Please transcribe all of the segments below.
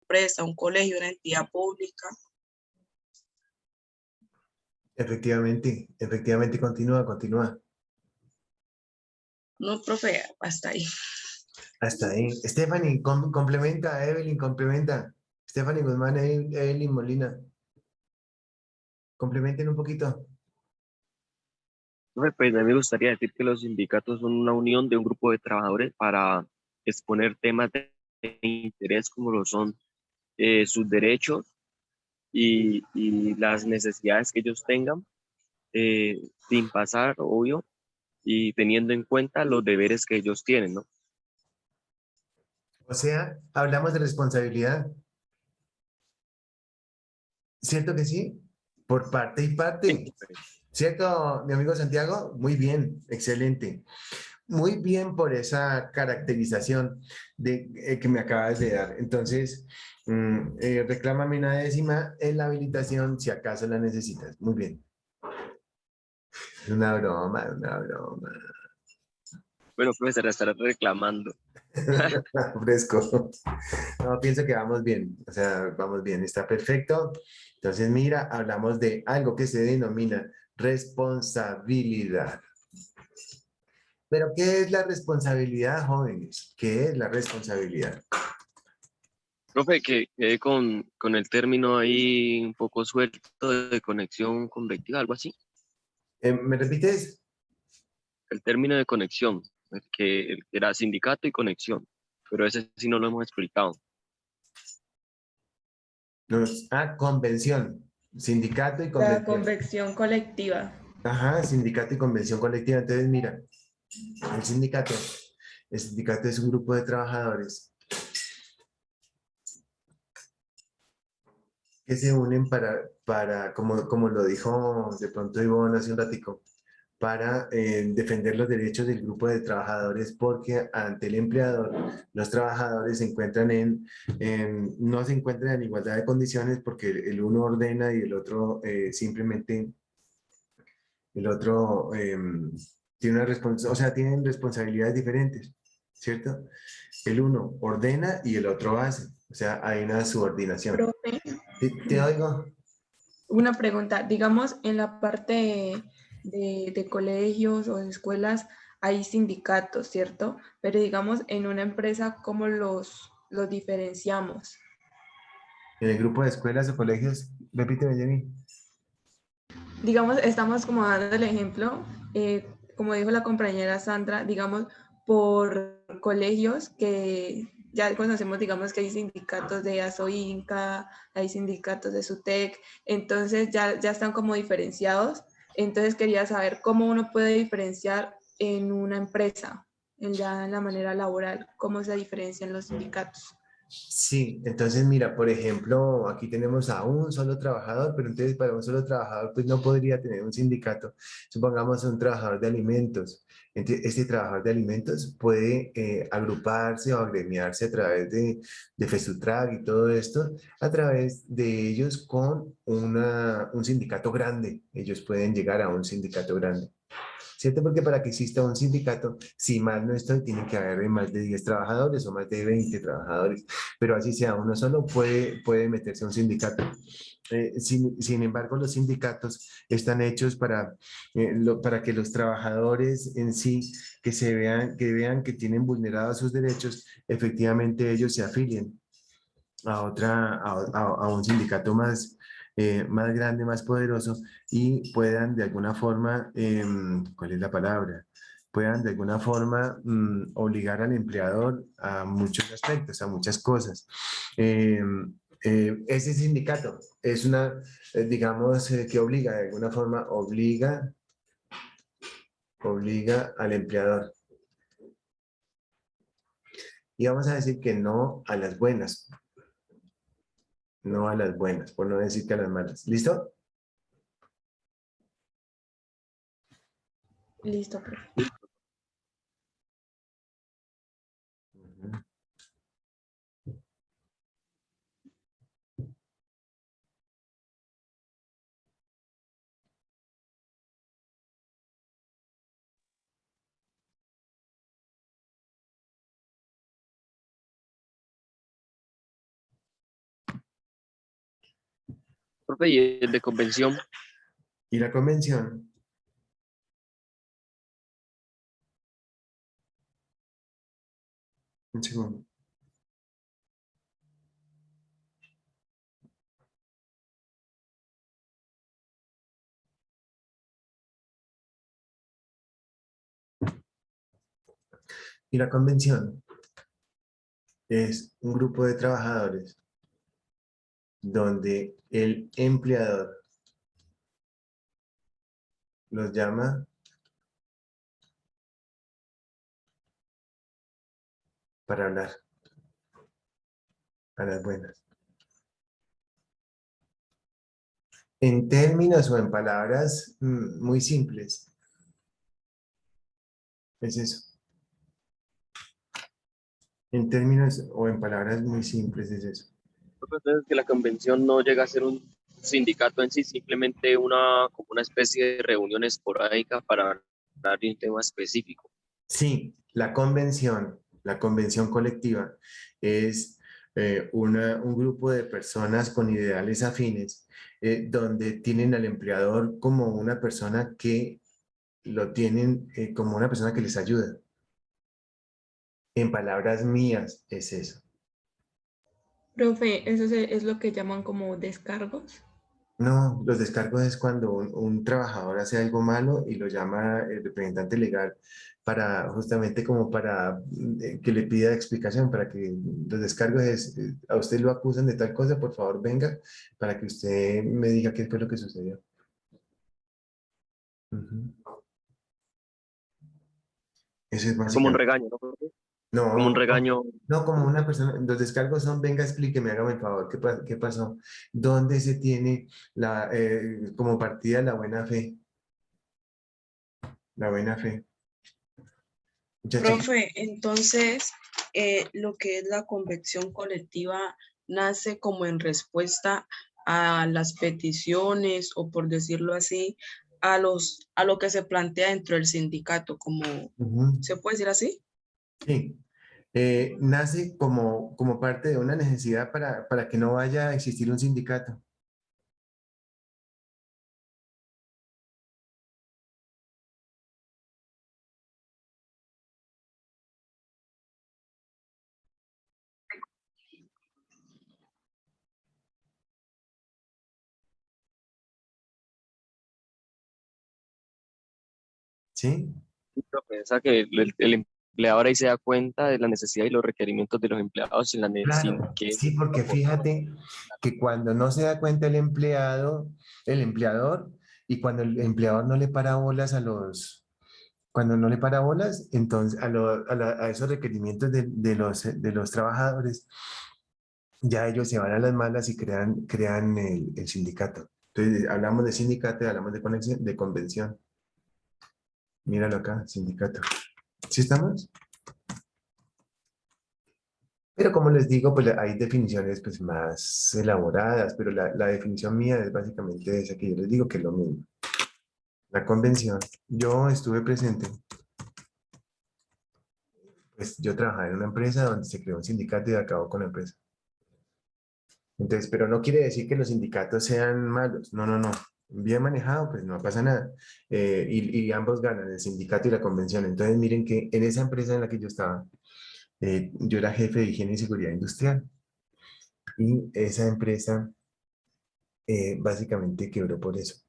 empresa, un colegio, una entidad pública. Efectivamente, continúa. No, profe, hasta ahí. Hasta ahí. Stephanie, complementa, Evelyn, complementa. Stephanie Guzmán, Evelyn Molina. Complementen un poquito. Profe, pues a mí me gustaría decir que los sindicatos son una unión de un grupo de trabajadores para exponer temas de interés como lo son sus derechos y las necesidades que ellos tengan, sin pasar, obvio, y teniendo en cuenta los deberes que ellos tienen, ¿no? O sea, hablamos de responsabilidad. ¿Cierto que sí? Por parte y parte. ¿Cierto, mi amigo Santiago? Muy bien, excelente. Muy bien por esa caracterización que me acabas de dar. Entonces, reclámame una décima en la habilitación si acaso la necesitas. Muy bien. Una broma, una broma. Bueno, profesor, estará reclamando. Fresco. No, pienso que vamos bien. O sea, vamos bien. Está perfecto. Entonces, mira, hablamos de algo que se denomina responsabilidad. Pero, ¿qué es la responsabilidad, jóvenes? ¿Qué es la responsabilidad? Profe, que quedé con el término ahí un poco suelto de conexión convectiva, algo así. ¿Me repites? El término de conexión, el que era sindicato y conexión, pero ese sí no lo hemos explicado. Convención. Sindicato y La convención. convención colectiva. Ajá, sindicato y convención colectiva. Entonces, mira, el sindicato, el sindicato es un grupo de trabajadores que se unen como lo dijo de pronto Ivonne hace un ratico, para defender los derechos del grupo de trabajadores, porque ante el empleador, los trabajadores se encuentran no se encuentran en igualdad de condiciones porque el uno ordena y el otro simplemente, el otro tiene o sea, tienen responsabilidades diferentes, ¿cierto? El uno ordena y el otro hace, o sea, hay una subordinación. Profe, ¿Te oigo? una pregunta, digamos, en la parte de colegios o de escuelas hay sindicatos, ¿cierto? Pero digamos, en una empresa, ¿cómo los diferenciamos? En el grupo de escuelas o colegios, repíteme, Jenny. Digamos, estamos como dando el ejemplo, como dijo la compañera Sandra, digamos, por colegios que ya conocemos, digamos que hay sindicatos de ASOINCA, hay sindicatos de SUTEC, entonces ya están como diferenciados. Entonces quería saber cómo uno puede diferenciar en una empresa, ya en la manera laboral, cómo se diferencian los sindicatos. Sí, entonces mira, por ejemplo, aquí tenemos a un solo trabajador, pero entonces para un solo trabajador pues no podría tener un sindicato. Supongamos un trabajador de alimentos. Entonces, este trabajador de alimentos puede agruparse o agremiarse a través de FESUTRAC y todo esto, a través de ellos con un sindicato grande. Ellos pueden llegar a un sindicato grande. ¿Cierto? Porque para que exista un sindicato, si mal no estoy, tiene que haber más de 10 trabajadores o más de 20 trabajadores, pero así sea uno solo puede meterse a un sindicato. Sin embargo, los sindicatos están hechos para que los trabajadores en sí que vean que tienen vulnerados sus derechos, efectivamente ellos se afilien a un sindicato más grande, más poderoso y puedan de alguna forma, ¿cuál es la palabra? Puedan de alguna forma obligar al empleador a muchos aspectos, a muchas cosas. Ese sindicato es digamos, que obliga, de alguna forma, obliga al empleador. Y vamos a decir que no a las buenas, no a las buenas, por no decir que a las malas. ¿Listo? Listo, profe. Ujú. Profe, y el de convención, Y la convención, un segundo. Y la convención es un grupo de trabajadores donde el empleador los llama para hablar a las buenas. En términos o en palabras muy simples, es eso. En términos o en palabras muy simples, es eso. profe, entonces que la convención no llega a ser un sindicato en sí, simplemente como una especie de reunión esporádica para hablar de un tema específico. Sí, la convención colectiva, es un grupo de personas con ideales afines, donde tienen al empleador como una persona que lo tienen como una persona que les ayuda. En palabras mías, es eso. Profe, es lo que llaman como descargos. No, los descargos es cuando un trabajador hace algo malo y lo llama el representante legal para justamente como para que le pida explicación, para que los descargos es, a usted lo acusan de tal cosa, por favor venga para que usted me diga qué fue lo que sucedió. Ujú. Eso es Es como un básicamente. regaño, ¿no, profe? Como un No, no, regaño. no, como una persona, los descargos son, venga, explíqueme, hágame el favor, ¿qué pasó? ¿Dónde se tiene como partida la buena fe? La buena fe. Muchacha, Profe, entonces, lo que es la convención colectiva nace como en respuesta a las peticiones o, por decirlo así, a lo que se plantea dentro del sindicato, como, ujú, ¿se puede decir así? sí. Nace como parte de una necesidad para que no vaya a existir un sindicato. ¿Sí? Profe, o sea, que el empleador ahí se da cuenta de la necesidad y los requerimientos de los empleados sin Claro, que sí, porque fíjate que cuando no se da cuenta el empleado, el empleador, y cuando el empleador no le para bolas cuando no le para bolas, entonces a esos requerimientos de los trabajadores, ya ellos se van a las malas y crean el sindicato. Entonces, hablamos de sindicato y hablamos de convención. Míralo acá, sindicato. ¿Sí estamos? Pero como les digo, pues hay definiciones pues, más elaboradas, pero la definición mía es básicamente esa que yo les digo que es lo mismo. La convención, yo estuve presente, pues yo trabajaba en una empresa donde se creó un sindicato y acabó con la empresa. Entonces, pero no quiere decir que los sindicatos sean malos, no, no, no. Bien manejado, pues no pasa nada. Y ambos ganan, el sindicato y la convención. Entonces, miren que en esa empresa en la que yo estaba, yo era jefe de higiene y seguridad industrial. Y esa empresa básicamente quebró por eso.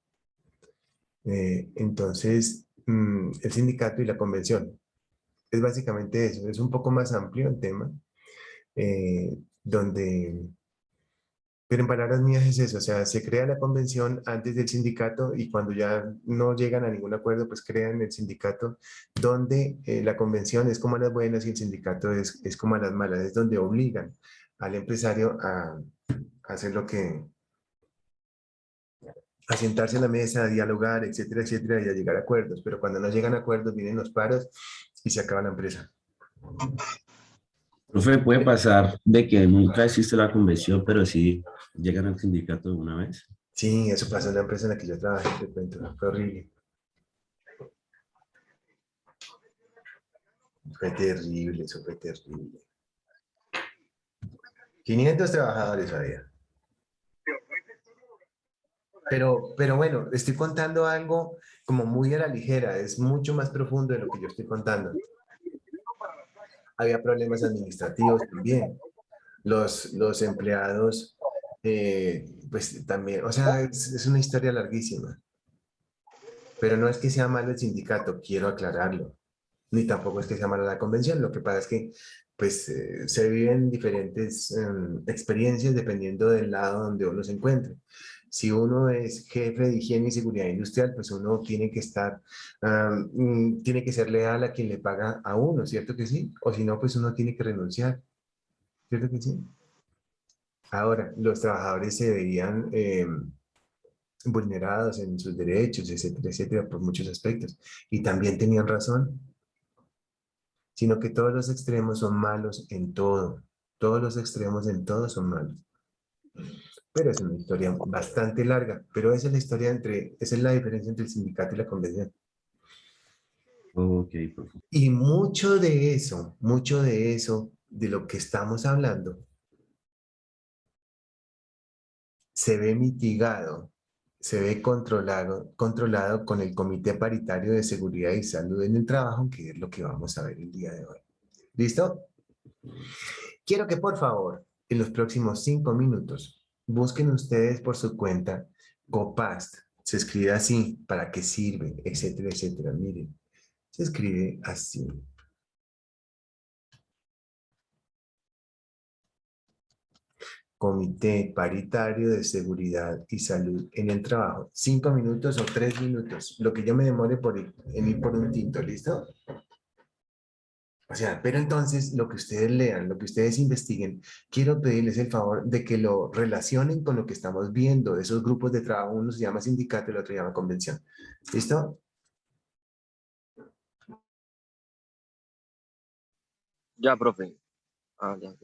Entonces, el sindicato y la convención es básicamente eso. Es un poco más amplio el tema, donde, pero en palabras mías es eso, o sea, se crea la convención antes del sindicato y cuando ya no llegan a ningún acuerdo, pues crean el sindicato, donde la convención es como a las buenas y el sindicato es como a las malas, es donde obligan al empresario a hacer a sentarse a la mesa, a dialogar, etcétera, etcétera, y a llegar a acuerdos. Pero cuando no llegan a acuerdos, vienen los paros y se acaba la empresa. Profe, puede pasar de que nunca existe la convención, pero sí llegan al sindicato de una vez. Sí, eso pasó en la empresa en la que yo trabajé, te cuento, fue horrible. Fue terrible, eso fue terrible. 500 trabajadores había. Pero bueno, estoy contando algo como muy a la ligera, es mucho más profundo de lo que yo estoy contando. Había problemas administrativos también. Los empleados, pues también, o sea, es una historia larguísima. Pero no es que sea malo el sindicato, quiero aclararlo. Ni tampoco es que sea mala la convención. Lo que pasa es que pues, se viven diferentes experiencias dependiendo del lado donde uno se encuentre. Si uno es jefe de higiene y seguridad industrial, pues uno tiene que estar, tiene que ser leal a quien le paga a uno, ¿cierto que sí? O si no, pues uno tiene que renunciar, ¿cierto que sí? Ahora, los trabajadores se veían vulnerados en sus derechos, etcétera, etcétera, por muchos aspectos. Y también tenían razón, sino que todos los extremos son malos en todo. Todos los extremos en todo son malos. Pero es una historia bastante larga, pero esa es la historia esa es la diferencia entre el sindicato y la convención. Ok, profe. Y mucho de eso, de lo que estamos hablando, se ve mitigado, se ve controlado con el Comité Paritario de Seguridad y Salud en el Trabajo, que es lo que vamos a ver el día de hoy. ¿Listo? Quiero que por favor, en los próximos 5 minutos, busquen ustedes por su cuenta COPAST. Se escribe así, para qué sirve, etcétera, etcétera. Miren, se escribe así. Comité Paritario de Seguridad y Salud en el Trabajo. 5 minutos o 3 minutos, lo que yo me demore en ir por un tinto, ¿listo? O sea, pero entonces lo que ustedes lean, lo que ustedes investiguen, quiero pedirles el favor de que lo relacionen con lo que estamos viendo, de esos grupos de trabajo, uno se llama sindicato y el otro se llama convención. ¿Listo? Ya, profe. Ah, ya.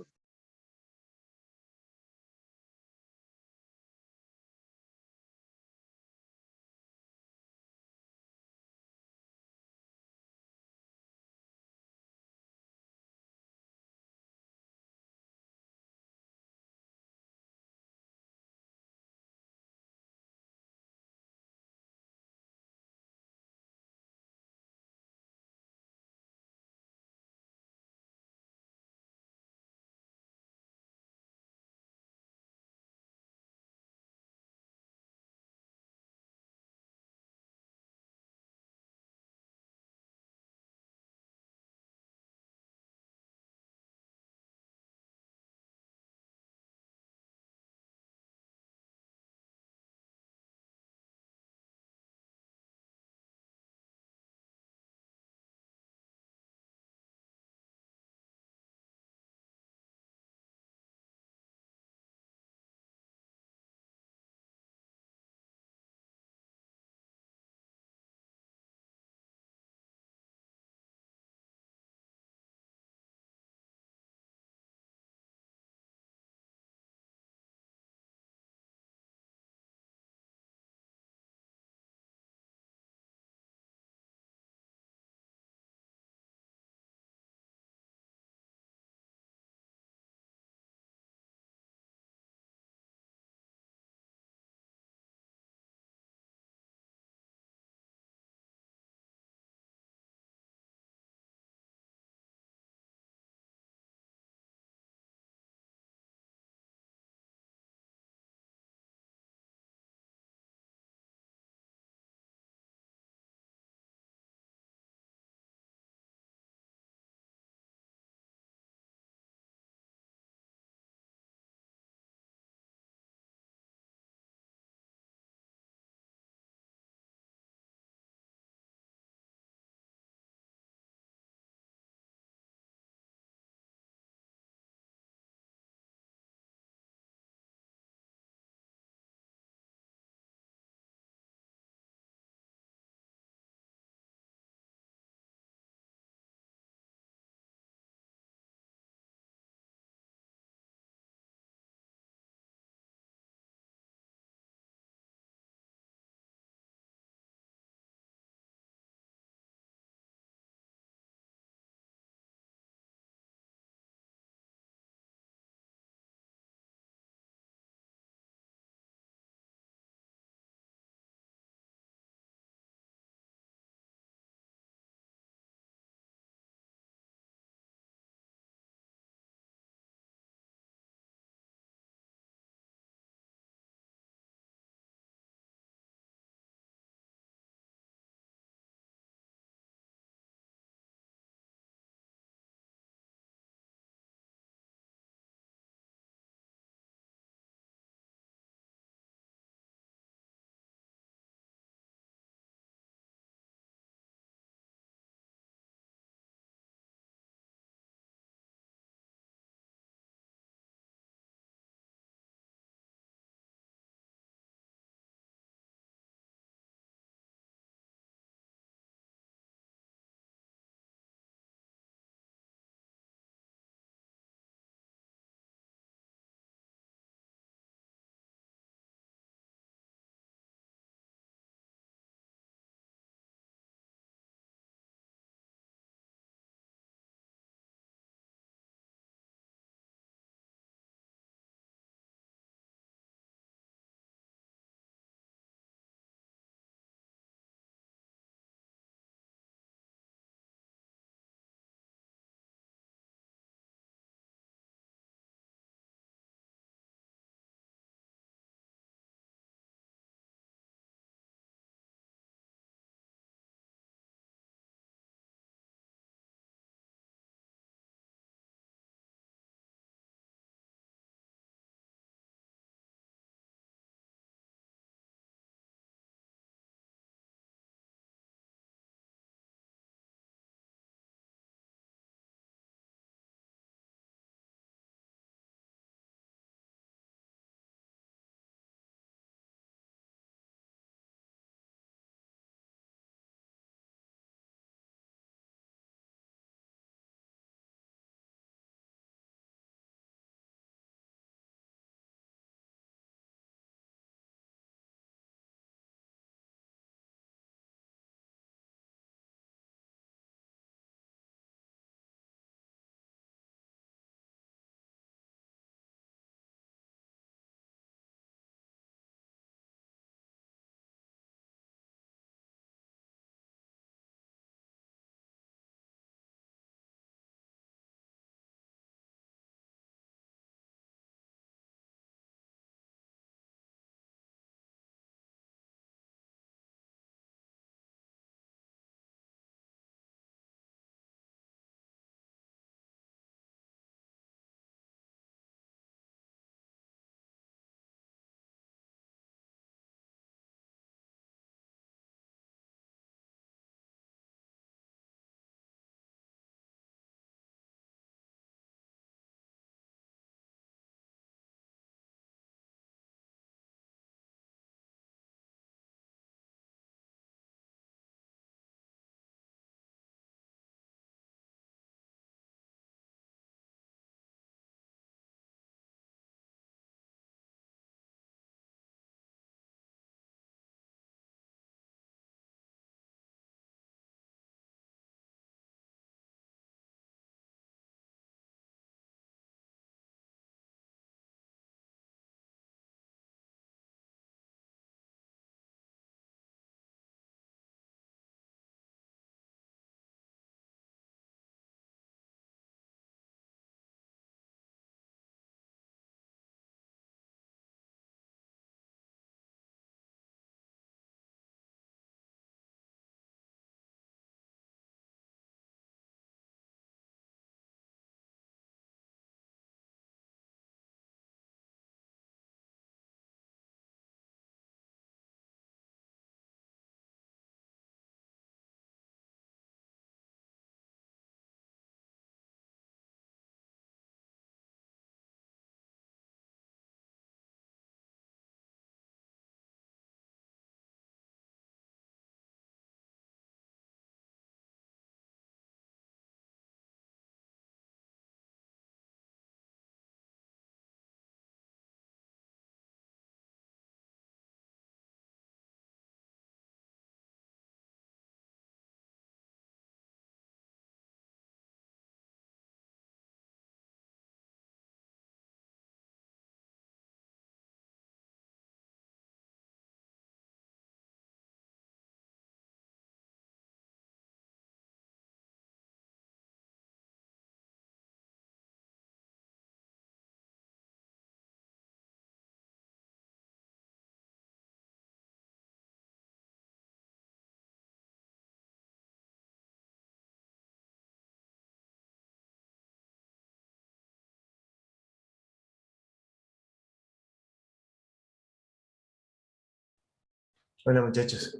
Hola muchachos.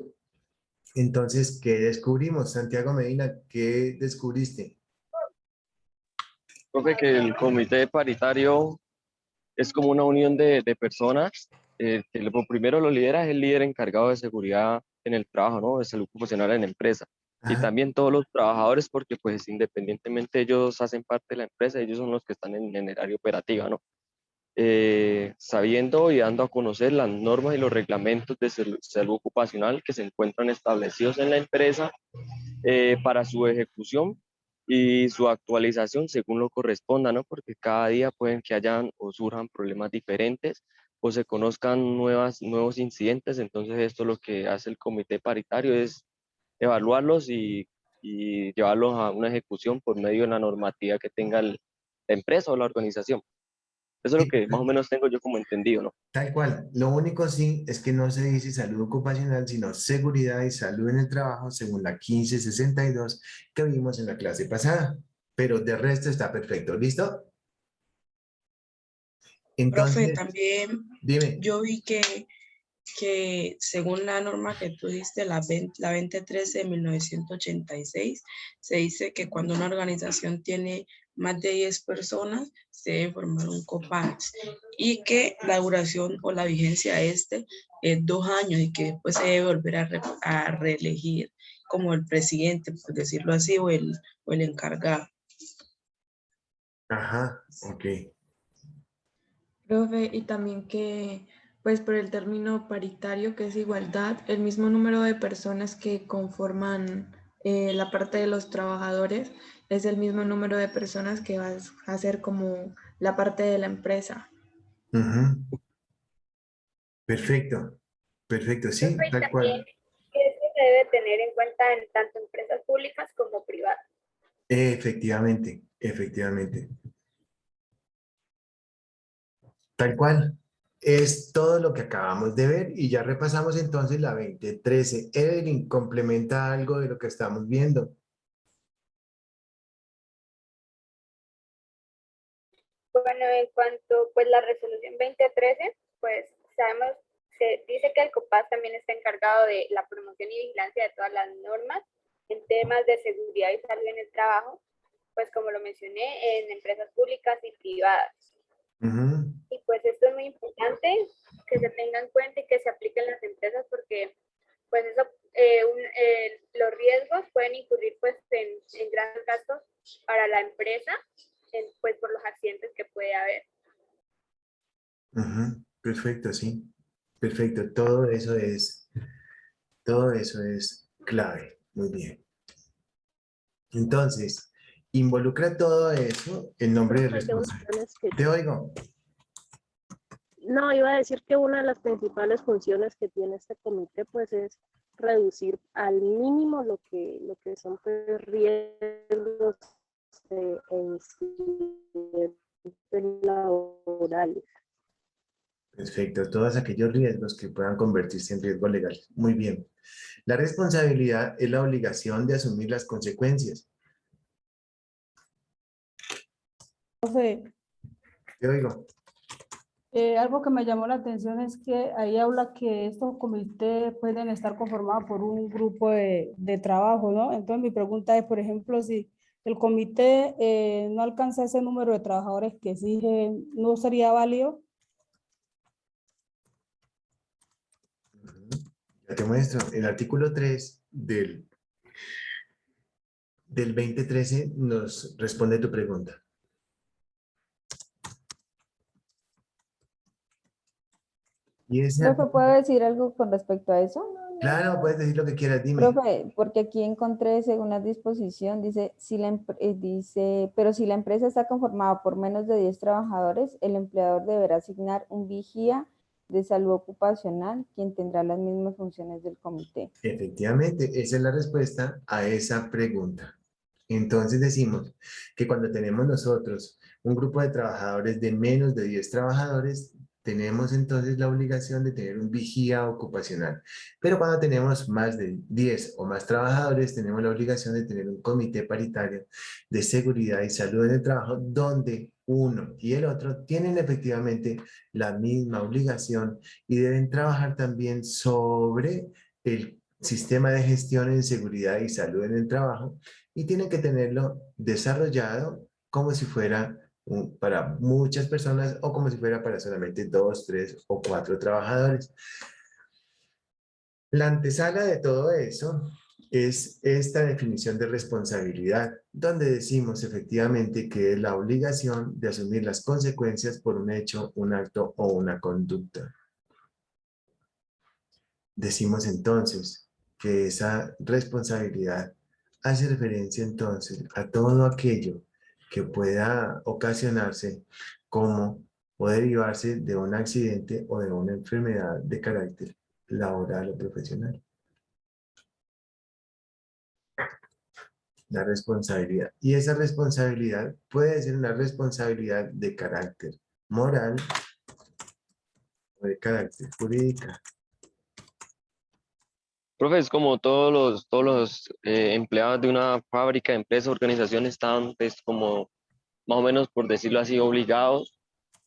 Entonces, ¿qué descubrimos? Santiago Medina, ¿qué descubriste? Profe, que el comité paritario es como una unión de personas. Que primero lo lidera es el líder encargado de seguridad en el trabajo, ¿no? De salud ocupacional en la empresa. Y Ajá. también todos los trabajadores, porque pues independientemente ellos hacen parte de la empresa, ellos son los que están en el área operativa, ¿no? Sabiendo y dando a conocer las normas y los reglamentos de salud ocupacional que se encuentran establecidos en la empresa para su ejecución y su actualización según lo corresponda, ¿no? Porque cada día pueden que hayan o surjan problemas diferentes o se conozcan nuevos incidentes. Entonces esto lo que hace el comité paritario es evaluarlos y llevarlos a una ejecución por medio de la normativa que tenga la empresa o la organización. Eso es lo Sí, que más o menos tengo yo como entendido, ¿no? tal cual. Lo único sí es que no se dice salud ocupacional, sino seguridad y salud en el trabajo, según la 1562 que vimos en la clase pasada. Pero de resto está perfecto. ¿Listo? Profe, Entonces, también dime. yo vi que según la norma que tú diste, la 2013 de 1986, se dice que cuando una organización tiene más de 10 personas, se debe formar un COPAX y que la duración o la vigencia de este es 2 años y que después se debe volver a reelegir como el presidente, por decirlo así, o el encargado. Ajá, ok. Profe, y también que, pues por el término paritario, que es igualdad, el mismo número de personas que conforman la parte de los trabajadores es el mismo número de personas que va a ser como la parte de la empresa. Ujú. Perfecto, perfecto, sí, Profe, y tal también cual. eso se debe tener en cuenta en tanto empresas públicas como privadas. Efectivamente, efectivamente. Tal cual. Es todo lo que acabamos de ver y ya repasamos entonces la 2013. Evelyn, complementa algo de lo que estamos viendo. Bueno, en cuanto pues la resolución 2013, pues sabemos, se dice que el COPAS también está encargado de la promoción y vigilancia de todas las normas en temas de seguridad y salud en el trabajo, pues como lo mencioné, en empresas públicas y privadas. Ujú, Y pues esto es muy importante que se tenga en cuenta y que se aplique en las empresas porque pues eso, los riesgos pueden incurrir pues en grandes gastos para la empresa, pues por los accidentes que puede haber. ujú. Perfecto, sí. Perfecto. Todo eso es clave. Muy bien. Entonces, involucra todo eso en nombre de Profe, que una responsable. es que, Te oigo. no, iba a decir que una de las principales funciones que tiene este comité pues es reducir al mínimo lo que son pues, riesgos e incidentes laborales. Perfecto. Todos aquellos riesgos que puedan convertirse en riesgo legal. Muy bien. La responsabilidad es la obligación de asumir las consecuencias. Profe, Te oigo. algo que me llamó la atención es que ahí habla que estos comités pueden estar conformados por un grupo de trabajo, ¿no? Entonces mi pregunta es, por ejemplo, si el comité no alcanza ese número de trabajadores que exige, ¿no sería válido? Ya te muestro. El artículo 3 del 2013 nos responde tu pregunta. Y ese Profe, ¿puedo artículo, decir algo con respecto a eso? claro, puedes decir lo que quieras, dime. Profe, porque aquí encontré, según la disposición, dice, dice, pero si la empresa está conformada por menos de 10 trabajadores, el empleador deberá asignar un vigía de salud ocupacional, quien tendrá las mismas funciones del comité. Efectivamente, esa es la respuesta a esa pregunta. Entonces decimos que cuando tenemos nosotros un grupo de trabajadores de menos de 10 trabajadores, tenemos entonces la obligación de tener un vigía ocupacional. Pero cuando tenemos más de 10 o más trabajadores, tenemos la obligación de tener un comité paritario de seguridad y salud en el trabajo, donde uno y el otro tienen efectivamente la misma obligación y deben trabajar también sobre el sistema de gestión en seguridad y salud en el trabajo, y tienen que tenerlo desarrollado como si fuera para muchas personas o como si fuera para solamente 2, 3 o 4 trabajadores. La antesala de todo eso es esta definición de responsabilidad, donde decimos efectivamente que es la obligación de asumir las consecuencias por un hecho, un acto o una conducta. Decimos entonces que esa responsabilidad hace referencia entonces a todo aquello que pueda ocasionarse como o derivarse de un accidente o de una enfermedad de carácter laboral o profesional. La responsabilidad. Y esa responsabilidad puede ser una responsabilidad de carácter moral o de carácter jurídico. Profe, es como todos los empleados de una fábrica, empresa, organización están pues como más o menos, por decirlo así, obligados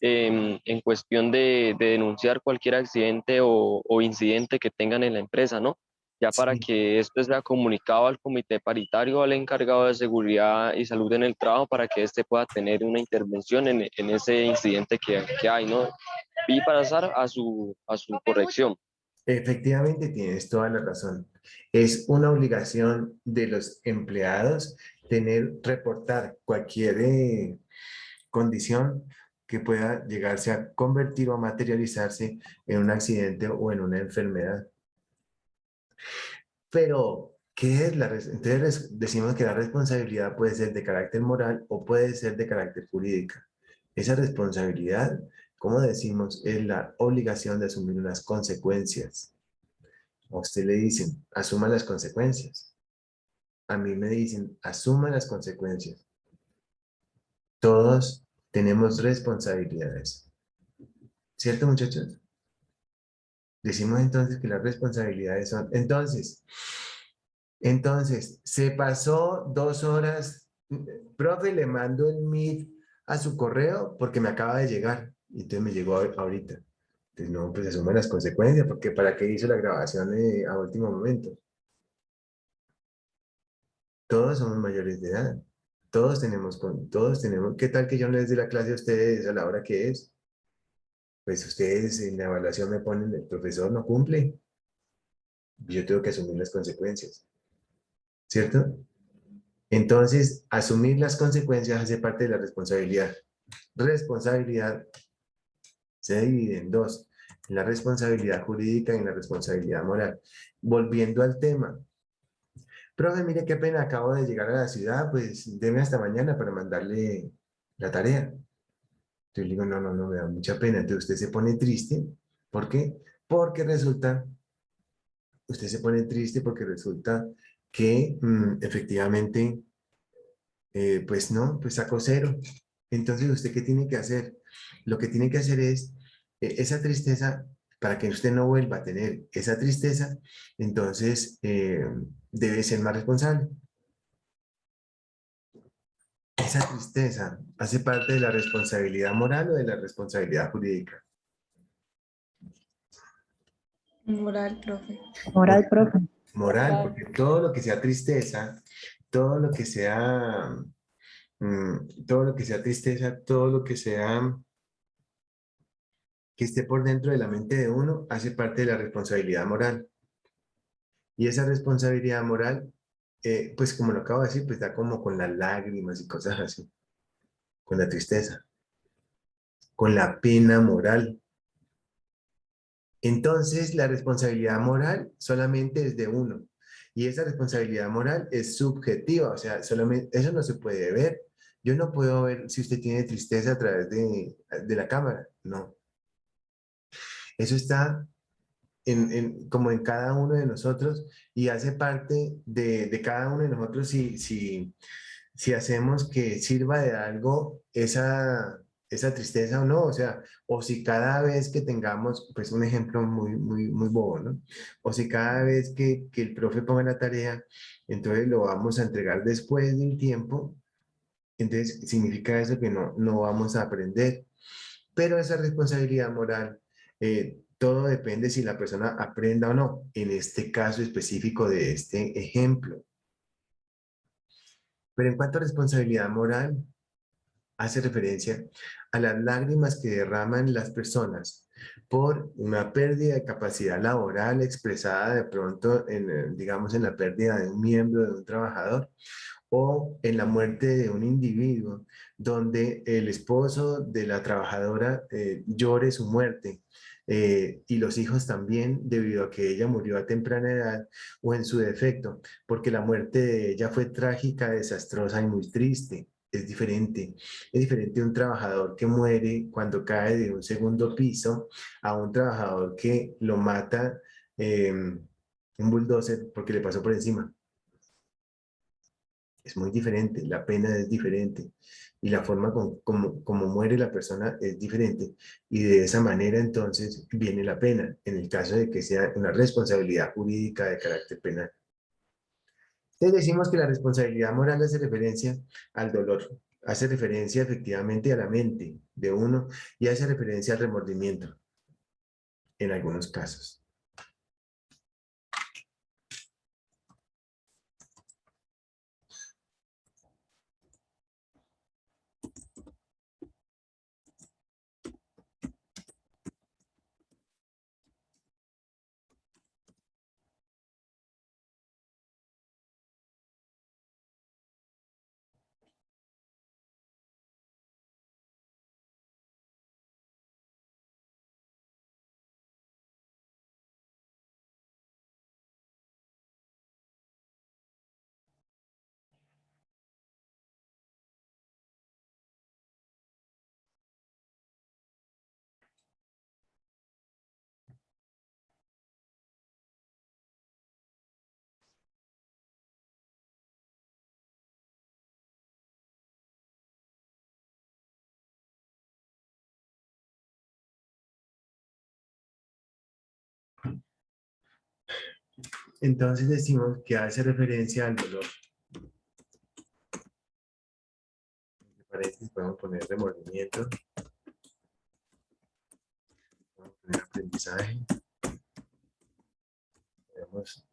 en cuestión de denunciar cualquier accidente o incidente que tengan en la empresa, ¿no? Ya para Sí. que esto sea comunicado al comité paritario, al encargado de seguridad y salud en el trabajo, para que éste pueda tener una intervención en ese incidente que hay, ¿no? Y pasar a su corrección. Efectivamente, tienes toda la razón. Es una obligación de los empleados reportar cualquier condición que pueda llegarse a convertir o a materializarse en un accidente o en una enfermedad. Pero, ¿qué es entonces decimos que la responsabilidad puede ser de carácter moral o puede ser de carácter jurídico. Esa responsabilidad, como decimos, es la obligación de asumir unas consecuencias. A usted le dicen, asuma las consecuencias. A mí me dicen, asuma las consecuencias. Todos tenemos responsabilidades. ¿Cierto, muchachos? Decimos entonces que las responsabilidades son... Entonces, se pasó 2 horas. Profe, le mando el Meet a su correo porque me acaba de llegar. Y entonces me llegó ahorita. Entonces, no, pues asuma las consecuencias, porque ¿para qué hizo la grabación a último momento? Todos somos mayores de edad. Todos tenemos, ¿qué tal que yo no les dé la clase a ustedes a la hora que es? Pues ustedes en la evaluación me ponen, el profesor no cumple. Yo tengo que asumir las consecuencias. ¿Cierto? Entonces, asumir las consecuencias hace parte de la responsabilidad. Responsabilidad se divide en 2, en la responsabilidad jurídica y en la responsabilidad moral. Volviendo al tema. Profe, mire qué pena, acabo de llegar a la ciudad, pues deme hasta mañana para mandarle la tarea. Entonces le digo, no, me da mucha pena. Entonces usted se pone triste. ¿Por qué? Porque resulta, usted se pone triste porque resulta que efectivamente, pues no, pues sacó 0. Entonces, ¿usted qué tiene que hacer? Lo que tiene que hacer es esa tristeza, para que usted no vuelva a tener esa tristeza, entonces debe ser más responsable. Esa tristeza hace parte de la responsabilidad moral o de la responsabilidad jurídica. Moral, profe. Moral, profe. Moral, porque todo lo que sea tristeza, todo lo que sea, todo lo que sea tristeza, todo lo que sea que esté por dentro de la mente de uno, hace parte de la responsabilidad moral. Y esa responsabilidad moral, pues como lo acabo de decir, pues da como con las lágrimas y cosas así, con la tristeza, con la pena moral. Entonces, la responsabilidad moral solamente es de uno. Y esa responsabilidad moral es subjetiva, o sea, solamente, eso no se puede ver. Yo no puedo ver si usted tiene tristeza a través de la cámara, no. Eso está como en cada uno de nosotros y hace parte de cada uno de nosotros si hacemos que sirva de algo esa esa tristeza o no, o sea, o si cada vez que tengamos, pues un ejemplo muy bobo, ¿no? O si cada vez que el profe ponga la tarea, entonces lo vamos a entregar después de un tiempo, entonces significa eso que no vamos a aprender. Pero esa responsabilidad moral, todo depende si la persona aprenda o no, en este caso específico de este ejemplo. Pero en cuanto a responsabilidad moral, hace referencia a las lágrimas que derraman las personas por una pérdida de capacidad laboral expresada de pronto en, digamos, en la pérdida de un miembro de un trabajador o en la muerte de un individuo, donde el esposo de la trabajadora llore su muerte. Y los hijos también, debido a que ella murió a temprana edad o en su defecto, porque la muerte de ella fue trágica, desastrosa y muy triste. Es diferente un trabajador que muere cuando cae de un segundo piso a un trabajador que lo mata un bulldozer porque le pasó por encima. Es muy diferente, la pena es diferente y la forma como muere la persona es diferente y de esa manera entonces viene la pena en el caso de que sea una responsabilidad jurídica de carácter penal. Entonces decimos que la responsabilidad moral hace referencia al dolor, hace referencia efectivamente a la mente de uno y hace referencia al remordimiento en algunos casos. Entonces decimos que hace referencia al dolor. En paréntesis podemos poner remordimiento, podemos poner aprendizaje, podemos,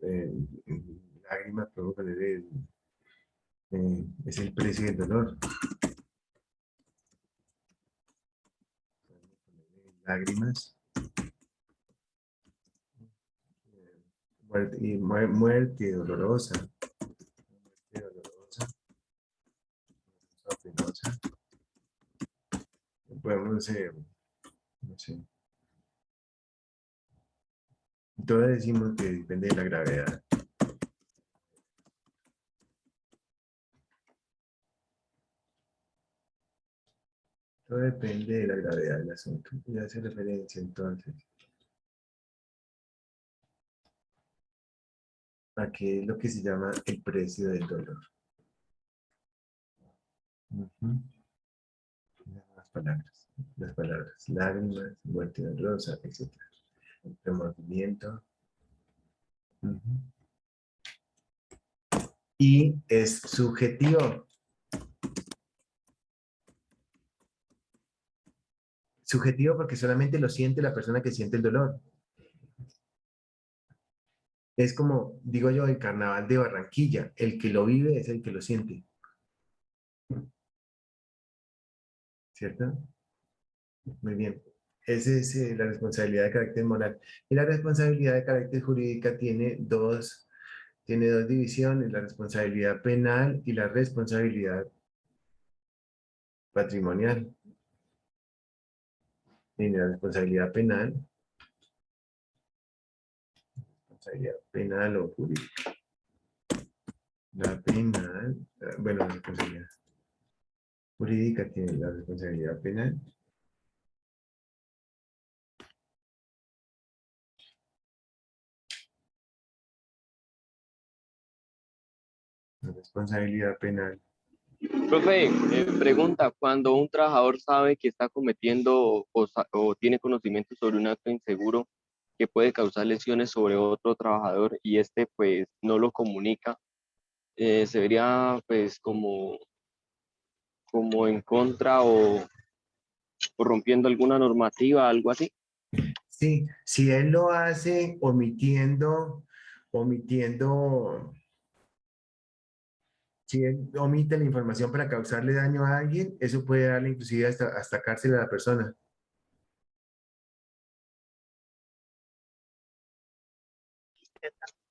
lágrimas, podemos poner es el precio del dolor. Podemos poner lágrimas, muerte dolorosa, penosa. Podemos, no sé, todos decimos que depende de la gravedad. Todo depende de la gravedad del asunto. Y hace referencia entonces a qué es lo que se llama el precio del dolor. Las palabras, lágrimas, muerte dolorosa, etc. Remordimiento. Y es subjetivo. Subjetivo porque solamente lo siente la persona que siente el dolor. Es como, digo yo, el carnaval de Barranquilla. El que lo vive es el que lo siente. ¿Cierto? Muy bien. Esa es la responsabilidad de carácter moral. Y la responsabilidad de carácter jurídica tiene dos divisiones, la responsabilidad penal y la responsabilidad patrimonial. En la responsabilidad penal o jurídica. La penal, bueno, la responsabilidad jurídica tiene la responsabilidad penal. La responsabilidad penal Profe, pregunta, cuando un trabajador sabe que está cometiendo o tiene conocimiento sobre un acto inseguro que puede causar lesiones sobre otro trabajador y este pues no lo comunica, se vería pues como en contra o rompiendo alguna normativa, algo así. Sí, si él lo hace omitiendo, si él omite la información para causarle daño a alguien, eso puede darle inclusive hasta cárcel a la persona.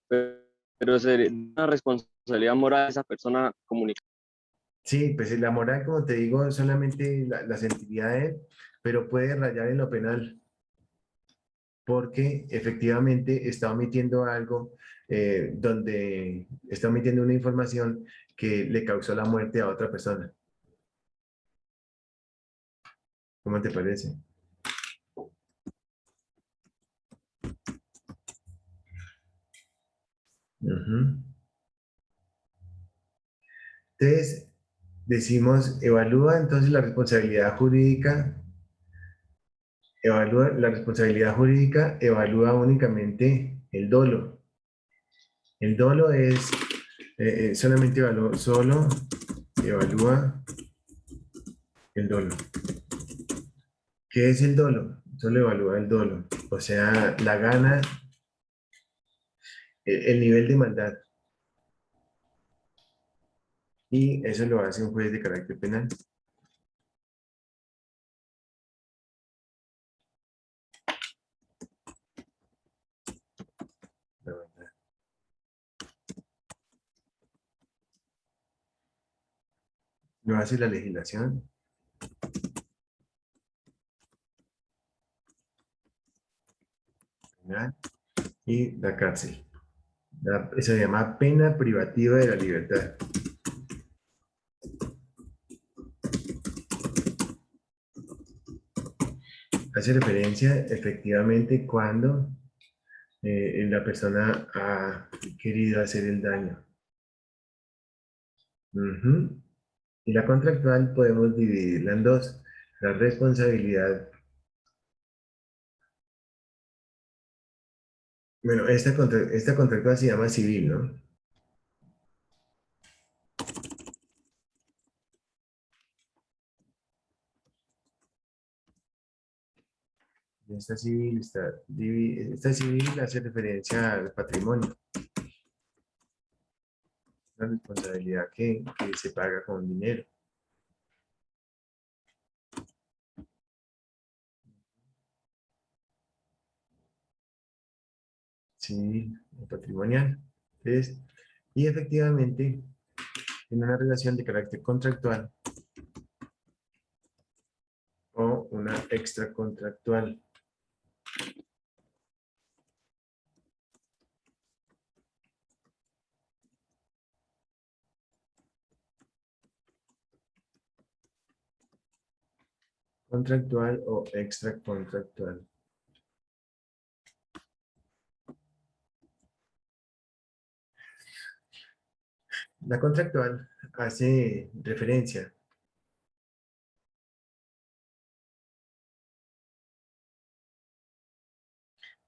Pero sería una responsabilidad moral de esa persona comunicar. Sí, pues la moral, como te digo, solamente la sentiría de él, pero puede rayar en lo penal, porque efectivamente está omitiendo algo donde está omitiendo una información que le causó la muerte a otra persona. ¿Cómo te parece? Ujú. Entonces, decimos, evalúa entonces la responsabilidad jurídica únicamente el dolo. El dolo es, solo evalúa el dolo. ¿Qué es el dolo? Solo evalúa el dolo. O sea, la gana, el nivel de maldad. Y eso lo hace un juez de carácter penal. La maldad. Lo hace la legislación. Penal y la cárcel. Eso se llama pena privativa de la libertad. Hace referencia efectivamente cuando la persona ha querido hacer el daño. Ujú. Y la contractual podemos dividirla en dos. La responsabilidad. Bueno, esta contractual se llama civil, ¿no? Esta civil hace referencia al patrimonio. La responsabilidad que se paga con dinero. Civil o patrimonial. Entonces, y efectivamente, en una relación de carácter contractual o una extracontractual. Contractual o extracontractual. La contractual hace referencia.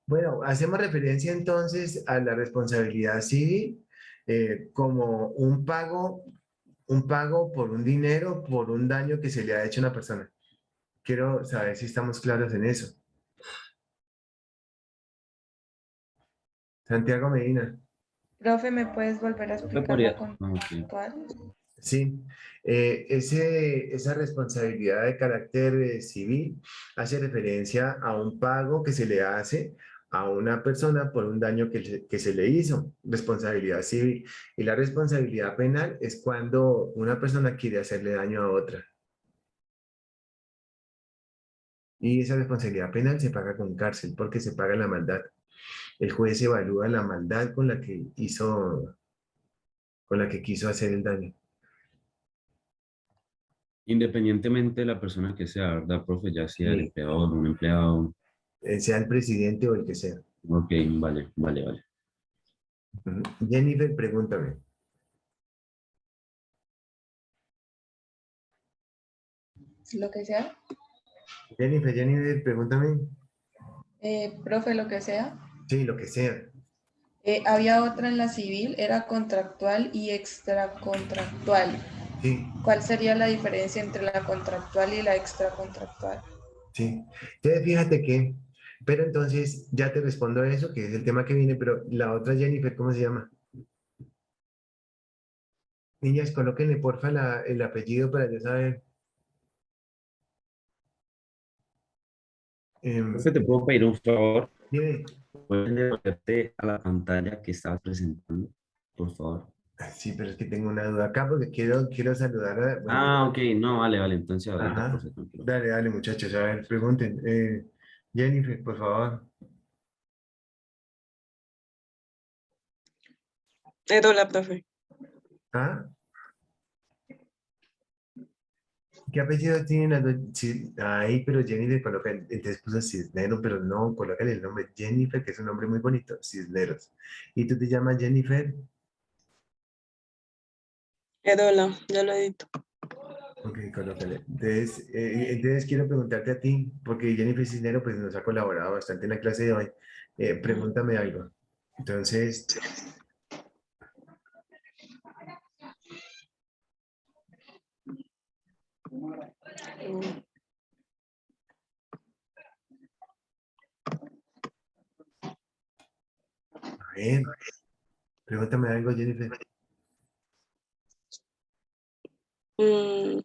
Bueno, hacemos referencia entonces a la responsabilidad civil como un pago por un dinero, por un daño que se le ha hecho a una persona. Quiero saber si estamos claros en eso. Santiago Medina. Profe, ¿me puedes volver a explicar la contractual? Sí, esa responsabilidad de carácter civil hace referencia a un pago que se le hace a una persona por un daño que se le hizo, responsabilidad civil. Y la responsabilidad penal es cuando una persona quiere hacerle daño a otra. Y esa responsabilidad penal se paga con cárcel porque se paga la maldad. El juez evalúa la maldad con la que quiso hacer el daño. Independientemente de la persona que sea, ¿verdad, profe? Ya sea el Sí. empleador, un empleado. Sea el presidente o el que sea. Ok, vale, vale, vale. Jennifer, pregúntame. Lo que sea. Jennifer, pregúntame. Profe, lo que sea. Sí, lo que sea. Había otra en la civil, era contractual y extracontractual. Sí, ¿Cuál sería la diferencia entre la contractual y la extracontractual? sí. Entonces, fíjate que, pero entonces ya te respondo a eso, que es el tema que viene, pero la otra Jennifer, ¿cómo se llama? Niñas, colóquenle porfa el apellido para yo saber. Profe, ¿te puedo pedir un favor? Dime. ¿Puedes devolverte a la pantalla que estabas presentando, por favor? Sí, pero es que tengo una duda acá porque quiero saludar a... Bueno, Ah, ok, no, vale, vale, entonces ahorita, ajá. profe, tranquilo. Dale, dale, muchachos, a ver, pregunten. Jennifer, por favor. Hola, profe. ¿Ah? ¿Qué apellido tienen las dos? Sí, ay, pero Jennifer coloca, entonces puso Cisneros, pero no, colócale el nombre Jennifer, que es un nombre muy bonito, Cisneros. ¿Y tú te llamas Jennifer? Hola, ya lo edito. Ok, colócale. Entonces quiero preguntarte a ti, porque Jennifer Cisneros pues, nos ha colaborado bastante en la clase de hoy. Pregúntame algo. Entonces, a ver, pregúntame algo, Jennifer. Mm,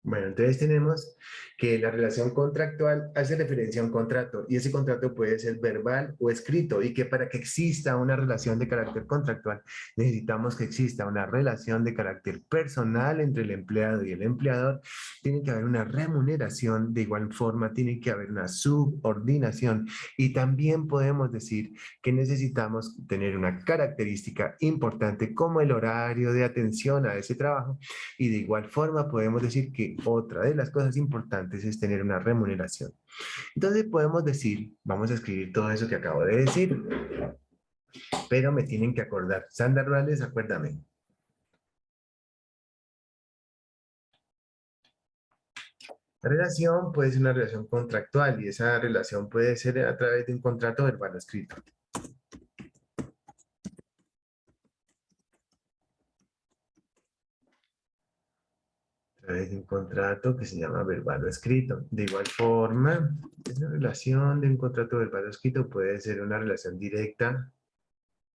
Bueno, entonces tenemos que la relación contractual hace referencia a un contrato y ese contrato puede ser verbal o escrito y que para que exista una relación de carácter contractual necesitamos que exista una relación de carácter personal entre el empleado y el empleador. Tiene que haber una remuneración, de igual forma tiene que haber una subordinación y también podemos decir que necesitamos tener una característica importante como el horario de atención a ese trabajo y de igual forma podemos decir que otra de las cosas importantes es tener una remuneración. Entonces podemos decir, vamos a escribir todo eso que acabo de decir, pero me tienen que acordar. Sandra Rurales, acuérdame. La relación puede ser una relación contractual y esa relación puede ser a través de un contrato verbal o escrito. A través de un contrato que se llama verbal o escrito. De igual forma, esa relación de un contrato verbal o escrito puede ser una relación directa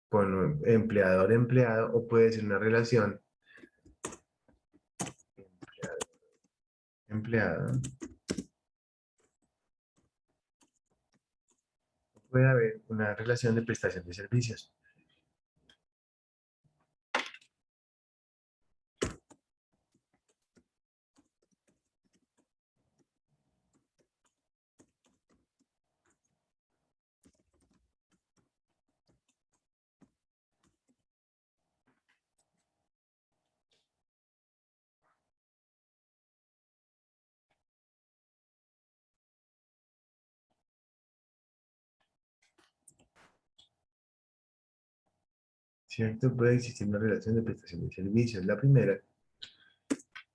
con empleador-empleado o puede ser una relación empleado. Puede haber una relación de prestación de servicios. ¿Cierto? Puede existir una relación de prestación de servicios. La primera,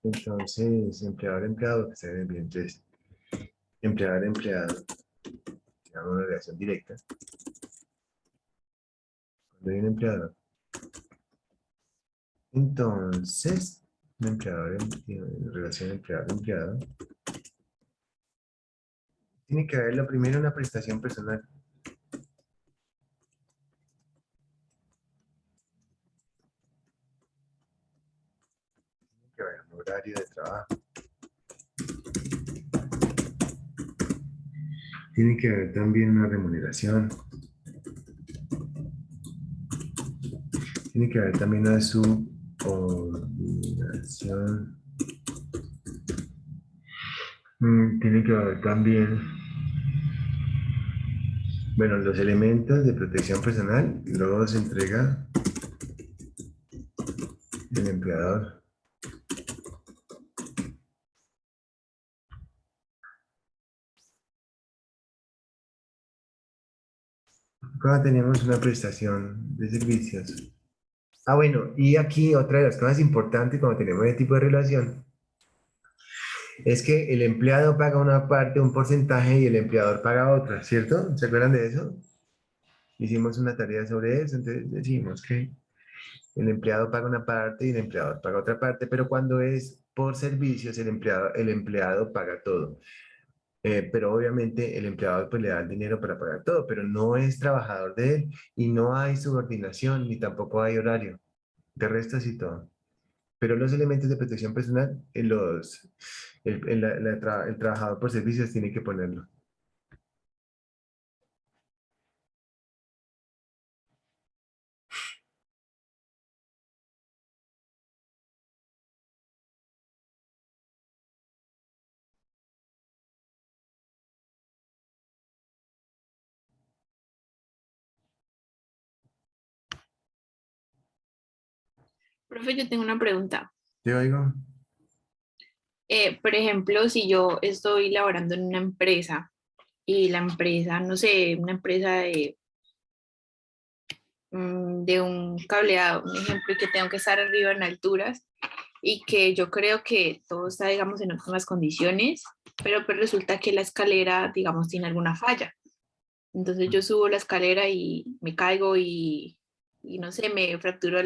entonces, empleador-empleado, que se ve bien. Entonces, empleador-empleado, se llama una relación directa. Cuando hay un empleador. Entonces, un empleador, relación empleador-empleado. Tiene que haber la primera una prestación personal. Tiene que haber un horario de trabajo. Tiene que haber también una remuneración. Tiene que haber también una subordinación. Tiene que haber también, bueno, los elementos de protección personal, luego se entrega el empleador. Cuando tenemos una prestación de servicios. Ah, bueno, y aquí otra de las cosas importantes cuando tenemos este tipo de relación es que el empleado paga una parte, un porcentaje y el empleador paga otra, ¿cierto? ¿Se acuerdan de eso? Hicimos una tarea sobre eso, entonces decimos que el empleado paga una parte y el empleador paga otra parte, pero cuando es por servicios, el empleado paga todo. Pero obviamente el empleador pues le da el dinero para pagar todo, pero no es trabajador de él y no hay subordinación ni tampoco hay horario. De resto sí todo. Pero los elementos de protección personal, el trabajador por servicios tiene que ponerlo. Profe, yo tengo una pregunta. ¿Te oigo? Por ejemplo, si yo estoy laborando en una empresa y la empresa, no sé, una empresa de un cableado, un ejemplo, y que tengo que estar arriba en alturas y que yo creo que todo está, digamos, en óptimas condiciones, pero pues resulta que la escalera, digamos, tiene alguna falla. Entonces yo subo la escalera y me caigo y no sé, me fracturo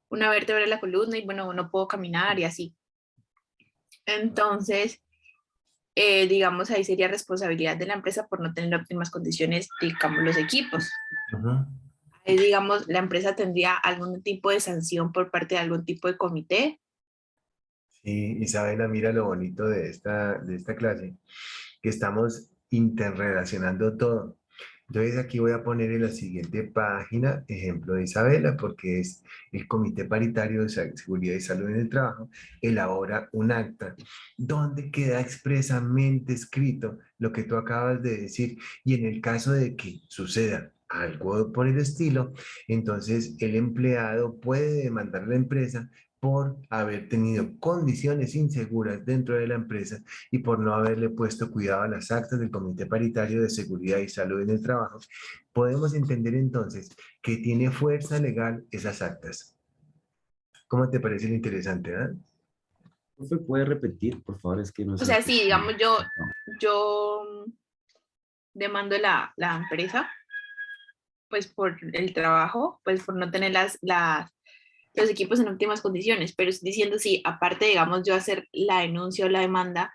una vértebra de la columna y bueno, no puedo caminar y así. Entonces, digamos, ahí sería responsabilidad de la empresa por no tener óptimas condiciones, digamos, los equipos. Ajá. Ahí, digamos, la empresa tendría algún tipo de sanción por parte de algún tipo de comité. Sí, Isabela, mira lo bonito de esta clase, que estamos interrelacionando todo. Entonces aquí voy a poner en la siguiente página ejemplo de Isabela, porque es el Comité Paritario de Seguridad y Salud en el Trabajo, elabora un acta donde queda expresamente escrito lo que tú acabas de decir. Y en el caso de que suceda algo por el estilo, entonces el empleado puede demandar a la empresa por haber tenido condiciones inseguras dentro de la empresa y por no haberle puesto cuidado a las actas del Comité Paritario de Seguridad y Salud en el Trabajo. Podemos entender entonces que tiene fuerza legal esas actas. ¿Cómo te parece lo interesante, ah? ¿Profe, puede repetir, por favor? Es que no O sé. sea, sí, digamos, yo demando la empresa, pues por el trabajo, pues por no tener los equipos en óptimas condiciones, pero estoy diciendo sí, aparte, digamos, yo hacer la denuncia o la demanda,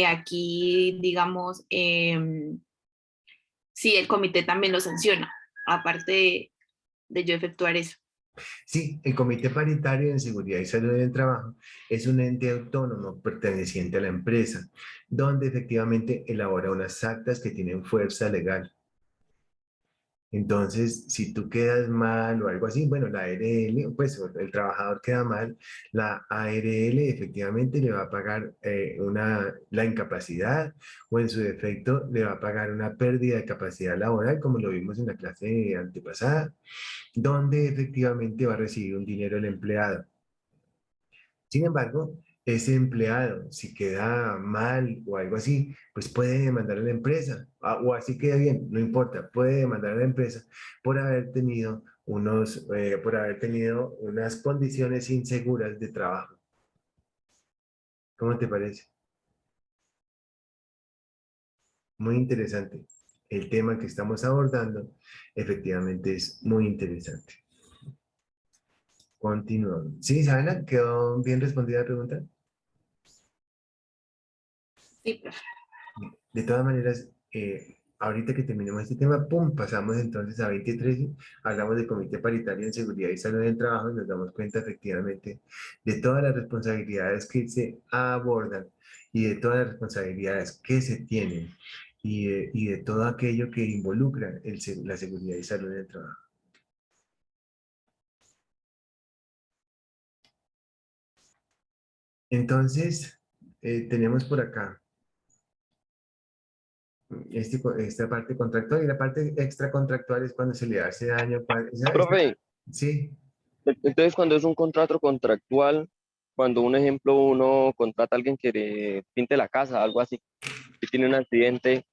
aquí, digamos, sí, el comité también lo sanciona, aparte de yo efectuar eso. Sí, el Comité Paritario de Seguridad y Salud en el Trabajo es un ente autónomo perteneciente a la empresa, donde efectivamente elabora unas actas que tienen fuerza legal. Entonces, si tú quedas mal o algo así, bueno, la ARL, pues el trabajador queda mal, la ARL efectivamente le va a pagar la incapacidad o en su defecto le va a pagar una pérdida de capacidad laboral, como lo vimos en la clase antepasada, donde efectivamente va a recibir un dinero el empleado. Sin embargo, ese empleado, si queda mal o algo así, pues puede demandar a la empresa, o así queda bien, no importa, puede demandar a la empresa por haber tenido por haber tenido unas condiciones inseguras de trabajo. ¿Cómo te parece? Muy interesante. El tema que estamos abordando efectivamente es muy interesante. Continuamos. Sí, Isabela, ¿quedó bien respondida la pregunta? Sí, profe. De todas maneras, ahorita que terminemos este tema, pum, pasamos entonces a 2013, hablamos del Comité Paritario en Seguridad y Salud del Trabajo y nos damos cuenta efectivamente de todas las responsabilidades que se abordan y de todas las responsabilidades que se tienen y de todo aquello que involucra la seguridad y salud del trabajo. Entonces, tenemos por acá esta parte contractual y la parte extracontractual es cuando se le hace daño. Profe, Sí, entonces cuando es un contrato contractual, cuando un ejemplo uno contrata a alguien que le pinte la casa, algo así, que tiene un accidente,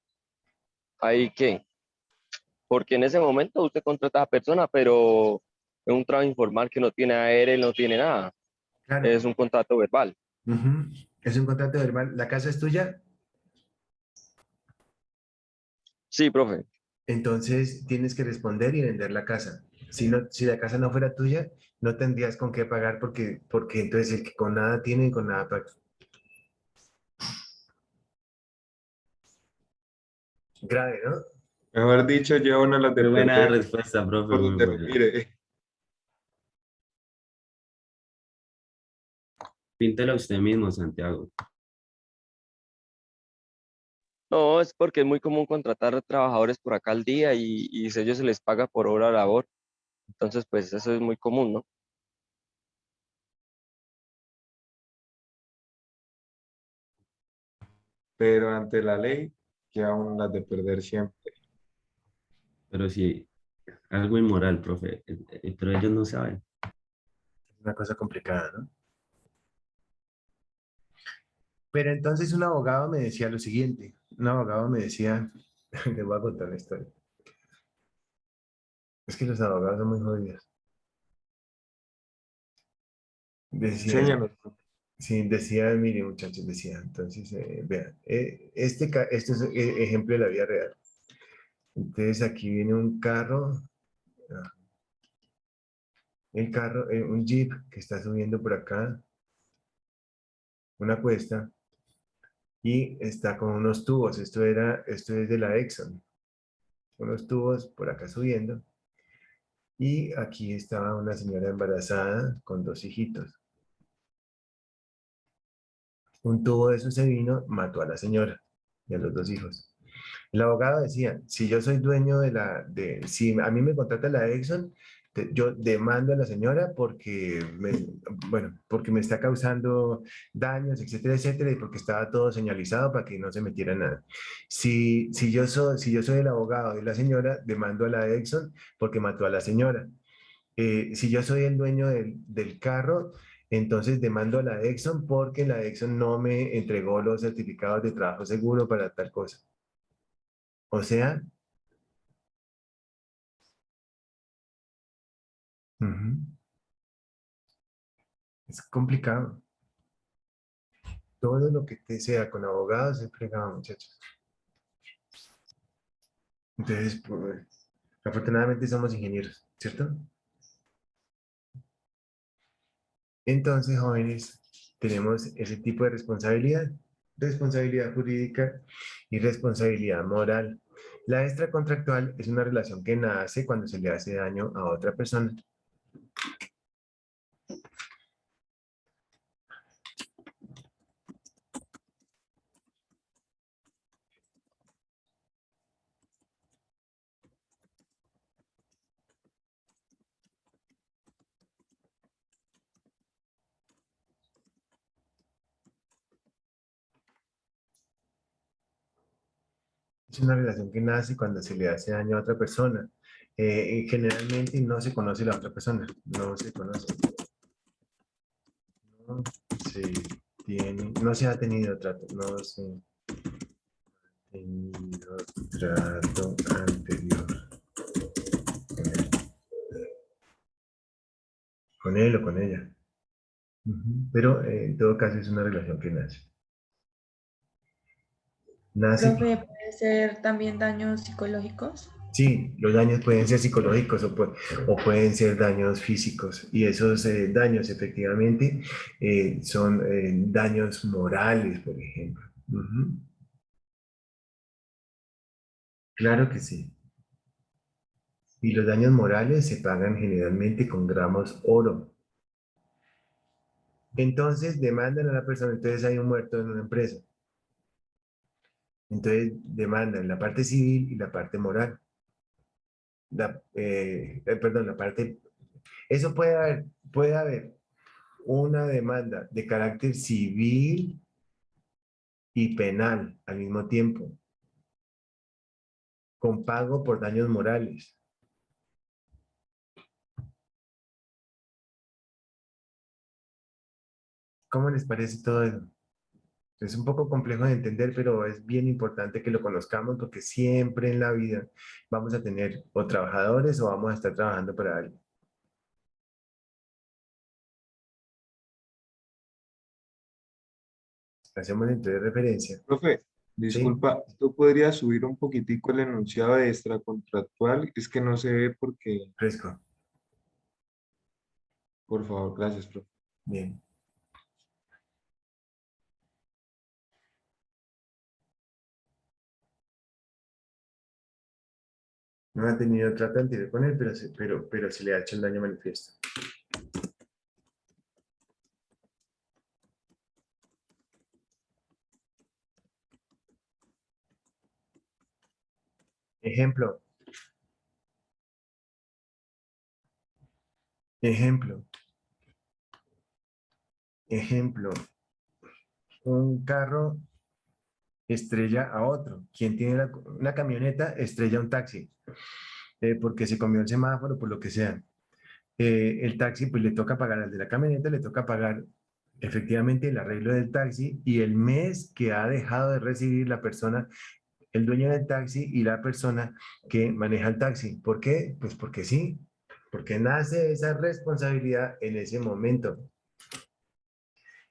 ¿ahí qué? porque en ese momento usted contrata a esa persona, pero es un trabajo informal que no tiene AR, no tiene nada. Claro. Es un contrato verbal. Ujú. Es un contrato verbal. ¿La casa es tuya? Sí, profe. Entonces tienes que responder y vender la casa. Si no, si la casa no fuera tuya, no tendrías con qué pagar porque entonces el que con nada tiene, con nada paga. Grave, ¿no? Mejor dicho, lleva una las de Muy buena perder respuesta, profe, por muy donde lo buena. mire. Píntela usted mismo, Santiago. No, es porque es muy común contratar trabajadores por acá al día y ellos se les paga por hora labor. Entonces, pues eso es muy común, ¿no? Pero ante la ley, lleva una las de perder siempre. Pero sí, algo inmoral, profe, pero ellos no saben. Una cosa complicada, ¿no? Pero entonces un abogado me decía lo siguiente. Un abogado me decía, les voy a contar la historia. Es que los abogados son muy jodidos. Decía, Enséñanos. sí, decía, mire muchachos, decía, entonces, vean, esto es ejemplo de la vida real. Entonces aquí viene un carro, un jeep que está subiendo por acá, una cuesta, y está con unos tubos, esto es de la Exxon, unos tubos por acá subiendo, y aquí estaba una señora embarazada con 2 hijitos. Un tubo de eso se vino, mató a la señora y a los 2 hijos. El abogado decía, si yo soy dueño si a mí me contrata la Exxon, yo demando a la señora porque me está causando daños, etcétera, etcétera, y porque estaba todo señalizado para que no se metiera nada. Si yo soy el abogado de la señora, demando a la Exxon porque mató a la señora. Si yo soy el dueño del carro, entonces demando a la Exxon porque la Exxon no me entregó los certificados de trabajo seguro para tal cosa. O sea, ujú, es complicado. Todo lo que te sea con abogados es fregado, muchachos. Entonces, pues, afortunadamente somos ingenieros, ¿cierto? Entonces, jóvenes, tenemos ese tipo de responsabilidad, responsabilidad jurídica y responsabilidad moral. La extracontractual es una relación que nace cuando se le hace daño a otra persona. Es una relación que nace cuando se le hace daño a otra persona. Generalmente no se conoce la otra persona, no se conoce. No no se ha tenido trato, no se ha tenido trato anterior con él o con ella. Ujú. Pero en todo caso es una relación que nace. Nace, Profe, ¿puede ser también daños psicológicos? sí, los daños pueden ser psicológicos o pueden ser daños físicos. Y esos daños efectivamente son daños morales, por ejemplo. Ujú. Claro que sí. Y los daños morales se pagan generalmente con gramos oro. Entonces demandan a la persona, entonces hay un muerto en una empresa. Entonces demandan la parte civil y la parte moral. Perdón, la parte... Eso puede haber una demanda de carácter civil y penal al mismo tiempo, con pago por daños morales. ¿Cómo les parece todo eso? Es un poco complejo de entender, pero es bien importante que lo conozcamos porque siempre en la vida vamos a tener o trabajadores o vamos a estar trabajando para alguien. Hacemos entonces referencia. Profe, ¿Sí? disculpa, ¿tú podrías subir un poquitico el enunciado de extracontractual? Es que no se ve porque, Fresco. por favor, gracias, profe. Bien. No ha tenido trato anterior con él, pero se le ha hecho un daño manifiesto. Ejemplo. Ejemplo. Ejemplo. Un carro estrella a otro. Quien tiene una camioneta estrella a un taxi, porque se comió el semáforo, por lo que sea. El taxi, pues le toca pagar al de la camioneta, le toca pagar efectivamente el arreglo del taxi y el mes que ha dejado de recibir la persona, el dueño del taxi y la persona que maneja el taxi. ¿Por qué? Pues porque sí, porque nace esa responsabilidad en ese momento.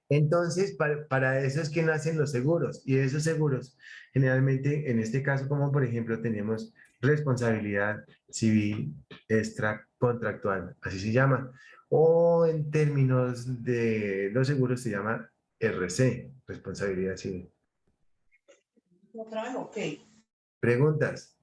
Entonces, para eso es que nacen los seguros y esos seguros, generalmente, en este caso, como por ejemplo, tenemos responsabilidad civil extracontractual, así se llama, o en términos de los seguros se llama RC, responsabilidad civil. Otra vez, ok. ¿Preguntas?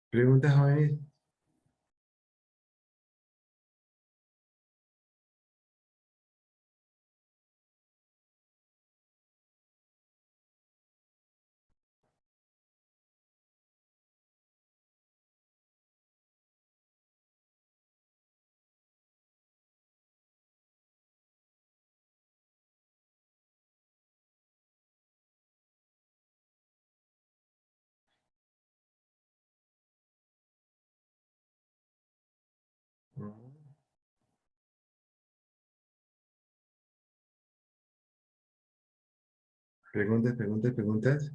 ¿Preguntas, jóvenes? ¿Preguntas, preguntas, preguntas?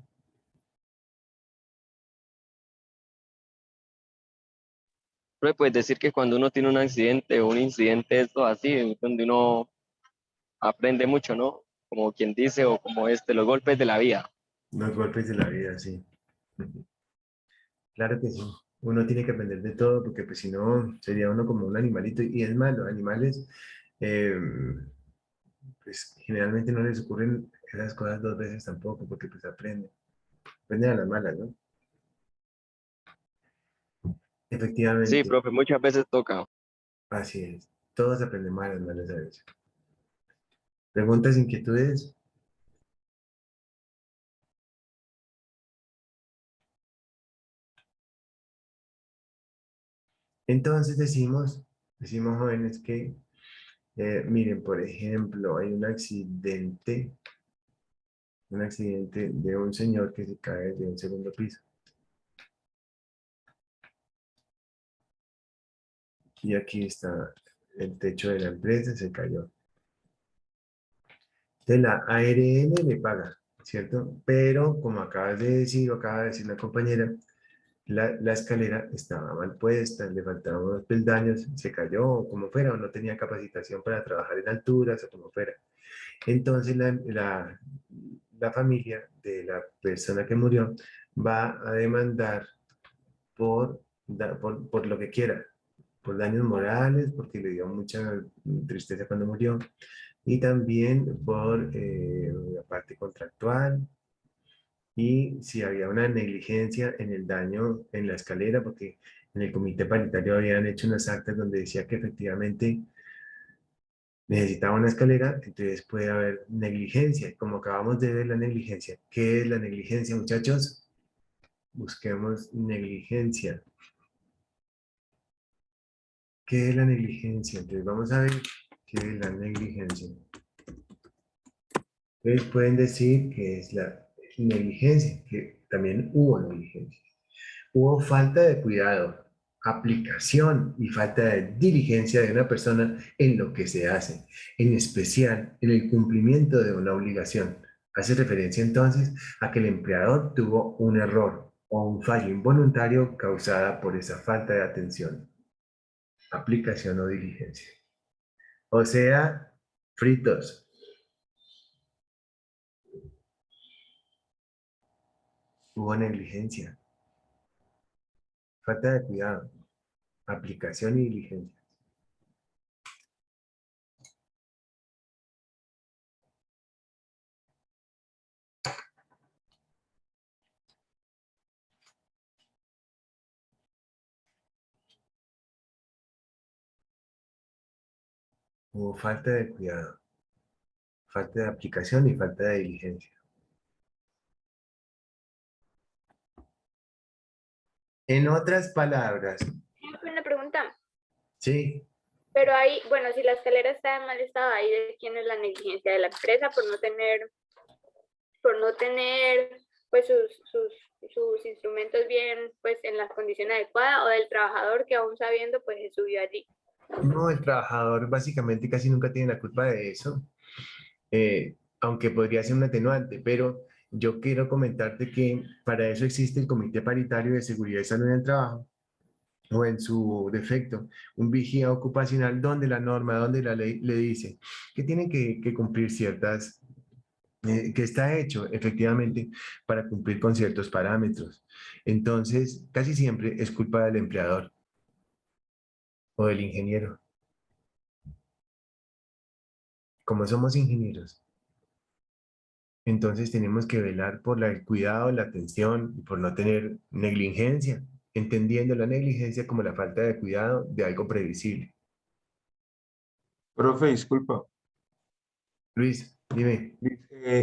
Pero puedes decir que cuando uno tiene un accidente o un incidente, esto así, es donde uno aprende mucho, ¿no? Como quien dice, o como los golpes de la vida. Los golpes de la vida, sí. Claro que sí. Uno tiene que aprender de todo porque pues si no sería uno como un animalito. Y es más, los animales eh, pues generalmente no les ocurren esas cosas dos veces tampoco porque pues aprenden. Aprenden a las malas, ¿no? Sí, Efectivamente, profe, muchas veces toca. así es. Todos aprenden a las malas a veces. ¿Preguntas, inquietudes? Entonces decimos jóvenes que, miren, por ejemplo, hay un accidente de un señor que se cae de un segundo piso. Y aquí está el techo de la empresa, se cayó. Entonces la ARL le paga, ¿cierto? Pero como acabas de decir o acaba de decir la compañera, la escalera estaba mal puesta, le faltaban unos peldaños, se cayó o como fuera, o no tenía capacitación para trabajar en alturas o como fuera. Entonces la familia de la persona que murió va a demandar por lo que quiera, por daños morales, porque le dio mucha tristeza cuando murió, y también por la parte contractual, y si había una negligencia en el daño en la escalera, porque en el comité paritario habían hecho unas actas donde decía que efectivamente necesitaba una escalera, entonces puede haber negligencia. Como acabamos de ver la negligencia, ¿qué es la negligencia, muchachos? Busquemos negligencia. ¿Qué es la negligencia? Entonces vamos a ver qué es la negligencia. Ustedes pueden decir que es la negligencia, que también hubo negligencia. Hubo falta de cuidado, aplicación y falta de diligencia de una persona en lo que se hace, en especial en el cumplimiento de una obligación. Hace referencia entonces a que el empleador tuvo un error o un fallo involuntario causada por esa falta de atención, aplicación o diligencia. O sea, fritos. Hubo negligencia, falta de cuidado, aplicación y diligencia. Hubo falta de cuidado, falta de aplicación y falta de diligencia. En otras palabras, Una pregunta, sí, pero ahí, bueno, si la escalera está en mal estado, ahí de quién es la negligencia, de la empresa por no tener pues sus instrumentos bien pues en las condiciones adecuadas, o del trabajador que aún sabiendo pues se subió allí. no, el trabajador básicamente casi nunca tiene la culpa de eso, aunque podría ser un atenuante, pero yo quiero comentarte que para eso existe el Comité Paritario de Seguridad y Salud en el Trabajo, o en su defecto, un vigía ocupacional donde la norma, donde la ley le dice que tienen que cumplir ciertas, que está hecho efectivamente para cumplir con ciertos parámetros. Entonces, casi siempre es culpa del empleador o del ingeniero. Como somos ingenieros, entonces tenemos que velar por el cuidado, la atención y por no tener negligencia, entendiendo la negligencia como la falta de cuidado de algo previsible. Profe, disculpa. Luis, dime.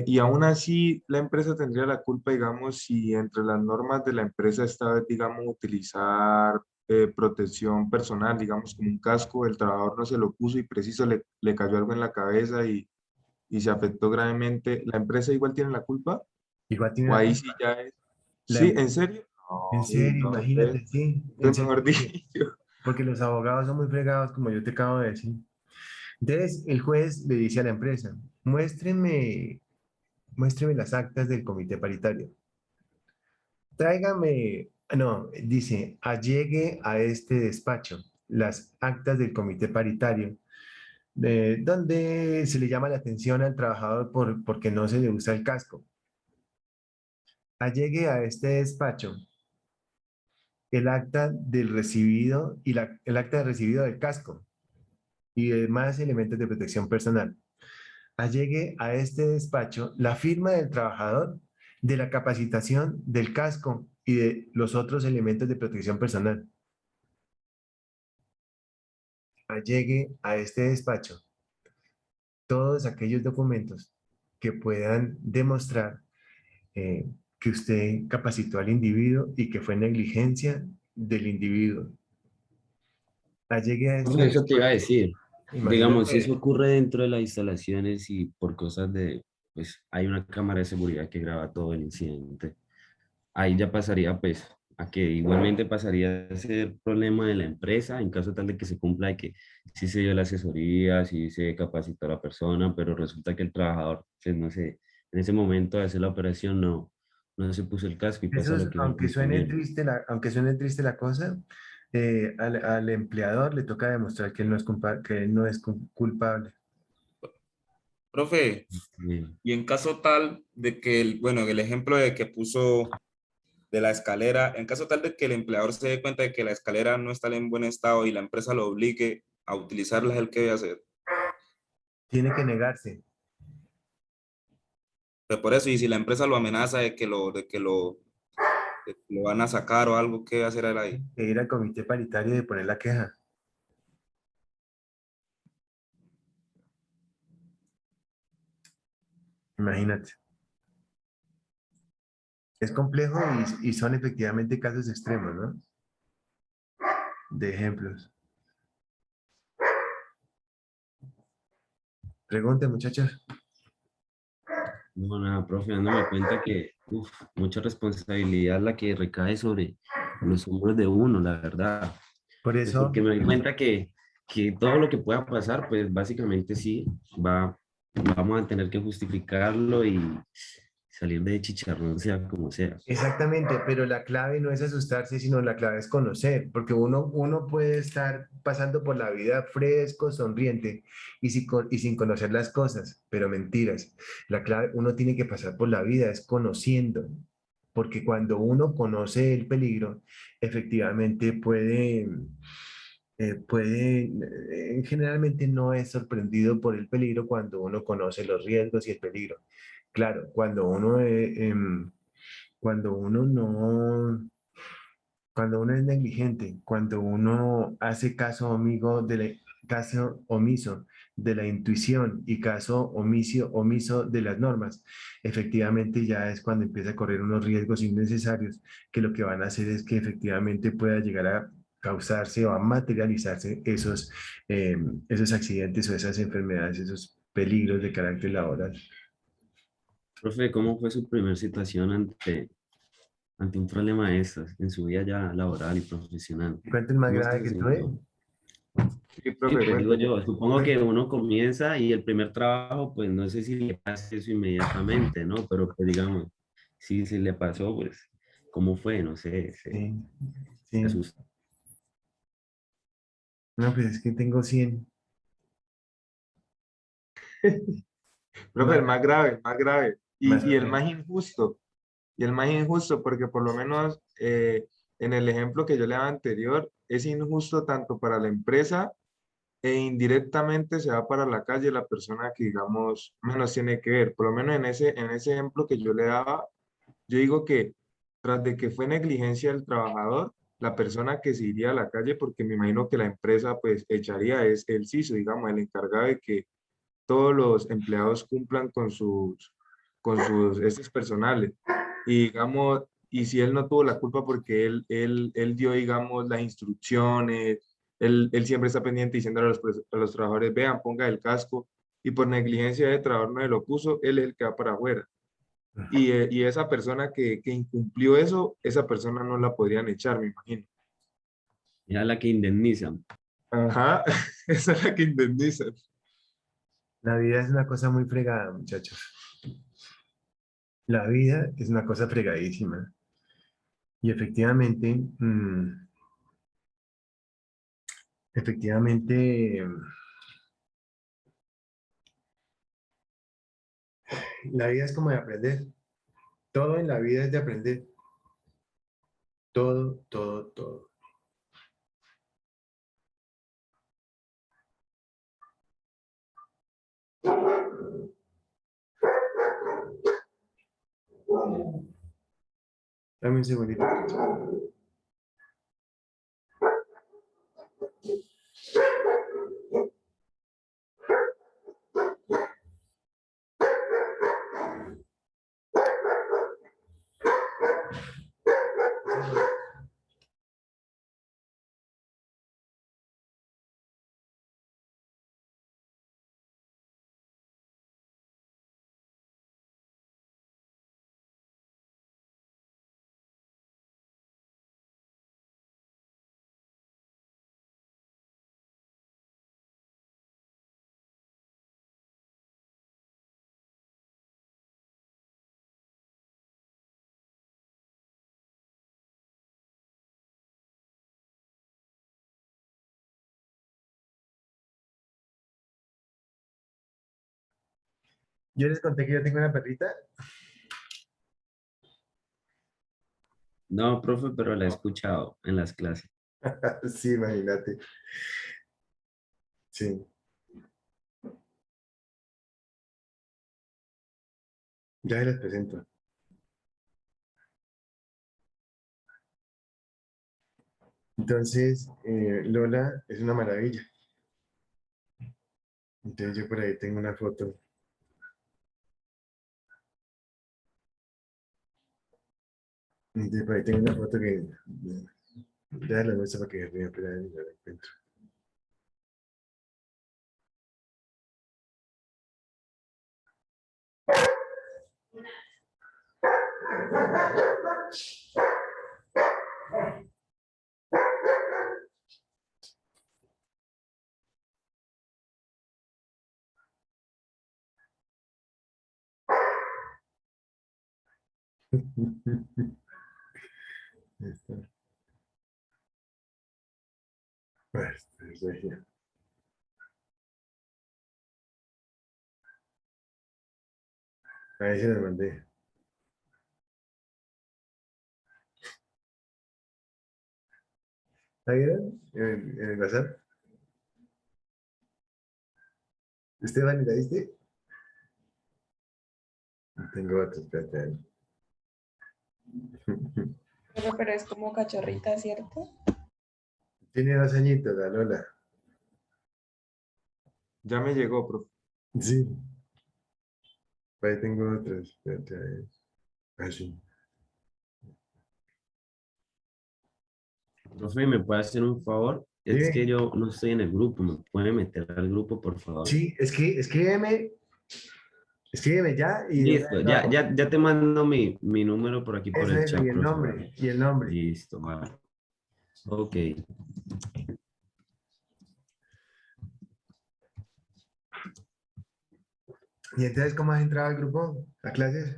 Y aún así, la empresa tendría la culpa, digamos, si entre las normas de la empresa está, digamos, utilizar protección personal, digamos, como un casco, el trabajador no se lo puso y preciso le cayó algo en la cabeza y se afectó gravemente. ¿La empresa igual tiene la culpa? Igual tiene ¿O la ahí culpa. sí ya es? La ¿Sí? em- ¿En serio? en No, uy, serio, no, entonces, imagínate, sí, en entonces serio, mejor dicho. porque los abogados son muy fregados, como yo te acabo de decir. Entonces, el juez le dice a la empresa, muéstreme las actas del comité paritario. Tráigame, no, dice, allegue a este despacho las actas del comité paritario, donde se le llama la atención al trabajador porque no se le usa el casco. Allegue a este despacho el acta del recibido y el acta de recibido del casco y demás elementos de protección personal. Allegue a este despacho la firma del trabajador de la capacitación del casco y de los otros elementos de protección personal. Allegue a este despacho todos aquellos documentos que puedan demostrar que usted capacitó al individuo y que fue negligencia del individuo. Allegue a este Eso te iba a despacho. decir. Digamos, si eso Imagínate, ocurre dentro de las instalaciones y por cosas de, pues hay una cámara de seguridad que graba todo el incidente, ahí ya pasaría pues a que igualmente pasaría a ser problema de la empresa en caso tal de que se cumpla de que sí se dio la asesoría, sí se capacitó a la persona, pero resulta que el trabajador, pues no sé, en ese momento de hacer la operación no se puso el casco y eso pasa es, lo que hizo el compañero. aunque suene triste la cosa, al empleador le toca demostrar que él no es que él no es culpable. Profe, Bien. y en caso tal de que, bueno, el ejemplo de que puso de la escalera, en caso tal de que el empleador se dé cuenta de que la escalera no está en buen estado y la empresa lo obligue a utilizarla, ¿el qué debe hacer? Tiene que negarse, Pues por eso, y si la empresa lo amenaza de que lo van a sacar o algo, ¿qué debe hacer él ahí? e ir al comité paritario y poner la queja. Imagínate. Es complejo y son efectivamente casos extremos, ¿no? De ejemplos. Pregunte, muchachos. No, nada, profe, dándome cuenta que mucha responsabilidad la que recae sobre los hombros de uno, la verdad. Por Pues eso, porque me doy cuenta que todo lo que pueda pasar, pues básicamente sí, vamos a tener que justificarlo y salir de chicharrón, sea como sea. exactamente, pero la clave no es asustarse, sino la clave es conocer, porque uno puede estar pasando por la vida fresco, sonriente y sin conocer las cosas, pero mentiras. La clave, uno tiene que pasar por la vida es conociendo, porque cuando uno conoce el peligro, efectivamente generalmente no es sorprendido por el peligro cuando uno conoce los riesgos y el peligro. Claro, cuando uno no, cuando uno es negligente, cuando uno hace caso omiso de la intuición y caso omiso de las normas, efectivamente ya es cuando empieza a correr unos riesgos innecesarios que lo que van a hacer es que efectivamente pueda llegar a causarse o a materializarse esos accidentes o esas enfermedades, esos peligros de carácter laboral. Profe, ¿cómo fue su primera situación ante un problema de estas en su vida ya laboral y profesional? ¿Cuál es el más ¿Cómo grave se que tuve? sintió? Sí, Sí, profe, pues digo cuénteme. yo, supongo que uno comienza y el primer trabajo, pues no sé si le pasa eso inmediatamente, ¿no? Pero pues digamos, si le pasó, pues, ¿cómo fue? No sé, Sí, se sí. asustó. No, pues es que tengo 100. Profe, el más grave, el más grave. Más Y el más injusto. Y el más injusto, porque por lo menos en el ejemplo que yo le daba anterior, es injusto tanto para la empresa e indirectamente se va para la calle la persona que, digamos, menos tiene que ver. Por lo menos en ese ejemplo que yo le daba, yo digo que tras de que fue negligencia del trabajador, la persona que se iría a la calle, porque me imagino que la empresa pues echaría es el CISO, digamos, el encargado de que todos los empleados cumplan con sus estos personales. Y digamos, y si él no tuvo la culpa porque él dio, digamos, las instrucciones, él siempre está pendiente diciendo a los trabajadores, vean, ponga el casco, y por negligencia de trabajador no se lo puso, él es el que va para afuera. Y esa persona que incumplió eso, esa persona no la podrían echar, me imagino. Ya la que indemnizan. Ajá, esa es la que indemniza. La vida es una cosa muy fregada, muchachos. La vida es una cosa fregadísima. Y la vida es como de aprender. Todo en la vida es de aprender. Todo, todo, todo. Dame un segundito. Yo les conté que yo tengo una perrita. No, profe, pero la he escuchado en las clases. Sí, imagínate. Sí. Ya se les presento. Entonces, Lola es una maravilla. Entonces yo por ahí tengo una foto. Entonces por ahí tengo una foto que ya la muestro para que se ría, pero ya la encuentro. Ahí se lo mandé. ¿Está bien? ¿En el WhatsApp? Esteban, ¿la viste? Tengo otro, espérate. Pero es como cachorrita, ¿cierto? Tiene 2 añitos, la Lola. Ya me llegó, profe. Sí. Ahí tengo otros. Espérate, a ver. Así. Profe, ¿me puede hacer un favor? Es que Dime. yo no estoy en el grupo, ¿me puede meter al grupo, por favor? Sí, escríbeme ya y de una Listo, vez lo hago. ya te mando mi número por aquí por el Eso, chat, y el profe. nombre, y el nombre. Listo, vale. Ok. ¿Y entonces cómo has entrado al grupo? ¿A clases?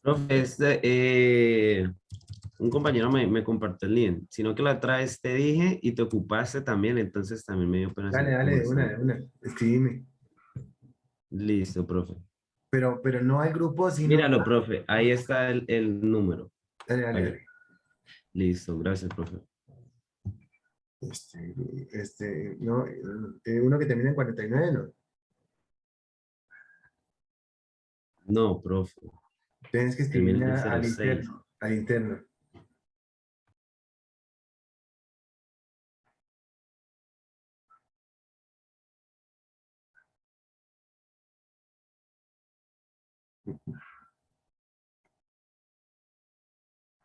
Profe, un compañero me compartió el link, sino que la otra vez te dije y te ocupaste también, entonces también me dio pena Dale, saber dale, cómo de una, está. de una. Escríbeme. Listo, profe. Pero no al grupo, sino... Míralo, profe, ahí está el número. Dale, dale, Ahí. dale. Listo, gracias, profe. No, uno que termina en 49, ¿no? No, profe. Tienes que Termina escribirme en al 06. interno, al interno.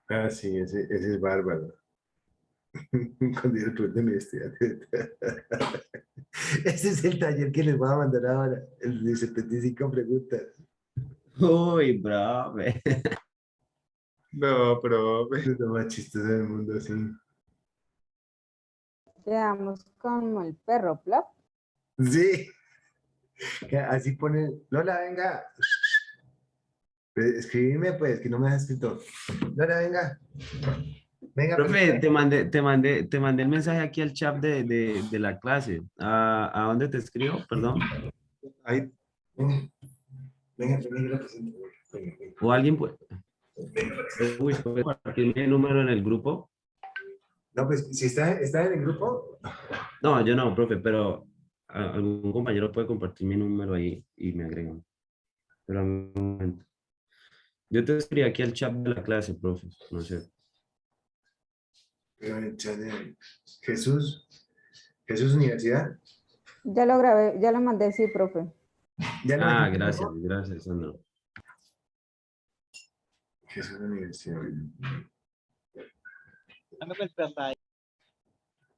Ah, sí, ese es bárbaro. Con director de universidad. Ese es el taller que les voy a mandar ahora, el de 75 preguntas. Uy, profe. No, profe. Es lo más chistoso del mundo, sí. Quedamos como el perro, plop. Sí, así pone, Lola, venga. Escribime, pues, que no me has escrito. Lola, venga. Venga, Profe, pues. te mandé el mensaje aquí al chat de la clase. ¿A dónde te escribo? Perdón. Ahí, Venga, venga, yo lo presento. Venga, venga. O alguien puede. Venga, Uy, ¿puede compartirme el número en el grupo? no, pues, si está en el grupo, No, yo no, profe, pero algún compañero puede compartir mi número ahí y me agregan. Pero a un momento. Yo te escribí aquí al chat de la clase, profe. No sé. pero en el chat de Jesús Universidad. Ya lo grabé, ya lo mandé, sí, profe. ¿Ya lo metiste en el Gracias, grupo? gracias, Sandro. Jesús Universidad.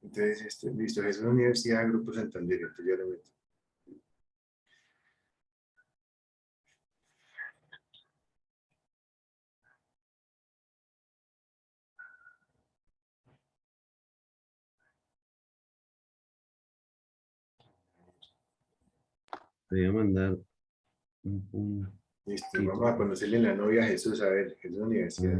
Entonces, listo, Jesús Universidad, Grupo Santander, entonces ya lo meto. Te voy a mandar un Listo, vamos a conocerle la novia a Jesús, a ver, Jesús Universidad.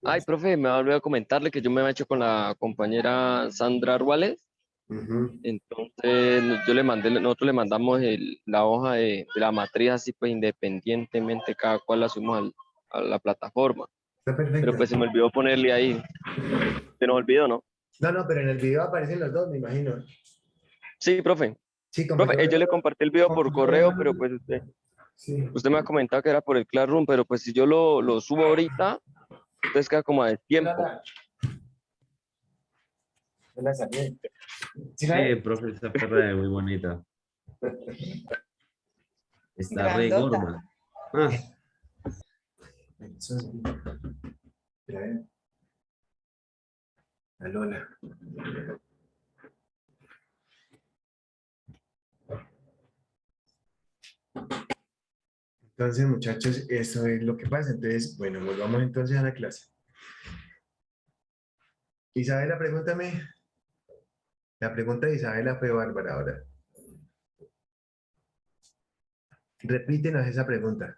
Ay, profe, me olvidó comentarle que yo me he hecho con la compañera Sandra Ruales. Ujú. Entonces, nosotros le mandamos la hoja de la matriz, así pues independientemente, cada cual la subimos a la plataforma. Está Pero perfecto. pues se me olvidó ponerle ahí. Se nos olvidó, ¿no? No, pero en el video aparecen los dos, me imagino. Sí, profe. Sí, como Profe, yo le compartí el video como por yo correo, pero pues sí. usted me ha comentado que era por el Classroom, pero pues si yo lo subo ahorita, entonces queda como de tiempo. ¿Sí la ves? profe, esta perra es muy bonita. Está re Grandota. gorda. Ah, Eso es. ¿La ven? La Lola. Entonces, muchachos, eso es lo que pasa. Entonces, bueno, volvamos entonces a la clase. Isabela, pregúntame. La pregunta de Isabela fue bárbara ahora. Repítenos esa pregunta.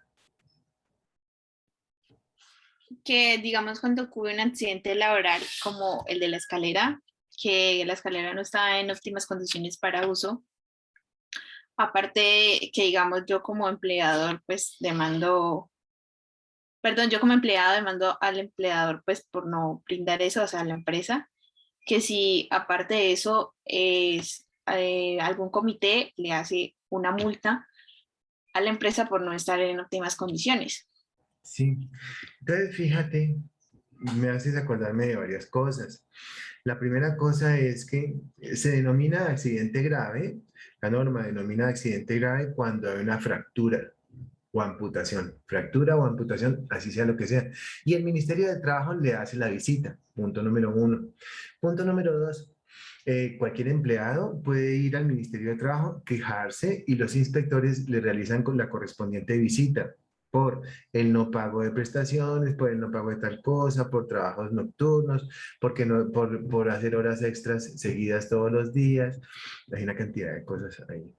Que digamos cuando ocurre un accidente laboral como el de la escalera, que la escalera no está en óptimas condiciones para uso, aparte que digamos yo como empleador pues demando, perdón, yo como empleado demando al empleador pues por no brindar eso, o sea, a la empresa, que si aparte de eso es, algún comité le hace una multa a la empresa por no estar en óptimas condiciones. Sí. Entonces, fíjate, me haces acordarme de varias cosas. La primera cosa es que se denomina accidente grave, la norma denomina accidente grave cuando hay una fractura o amputación, fractura o amputación, así sea lo que sea. Y el Ministerio de Trabajo le hace la visita, punto número uno. Punto número dos, cualquier empleado puede ir al Ministerio de Trabajo, quejarse y los inspectores le realizan con la correspondiente visita por el no pago de prestaciones, por el no pago de tal cosa, por trabajos nocturnos, porque no, por hacer horas extras seguidas todos los días. Hay una cantidad de cosas ahí.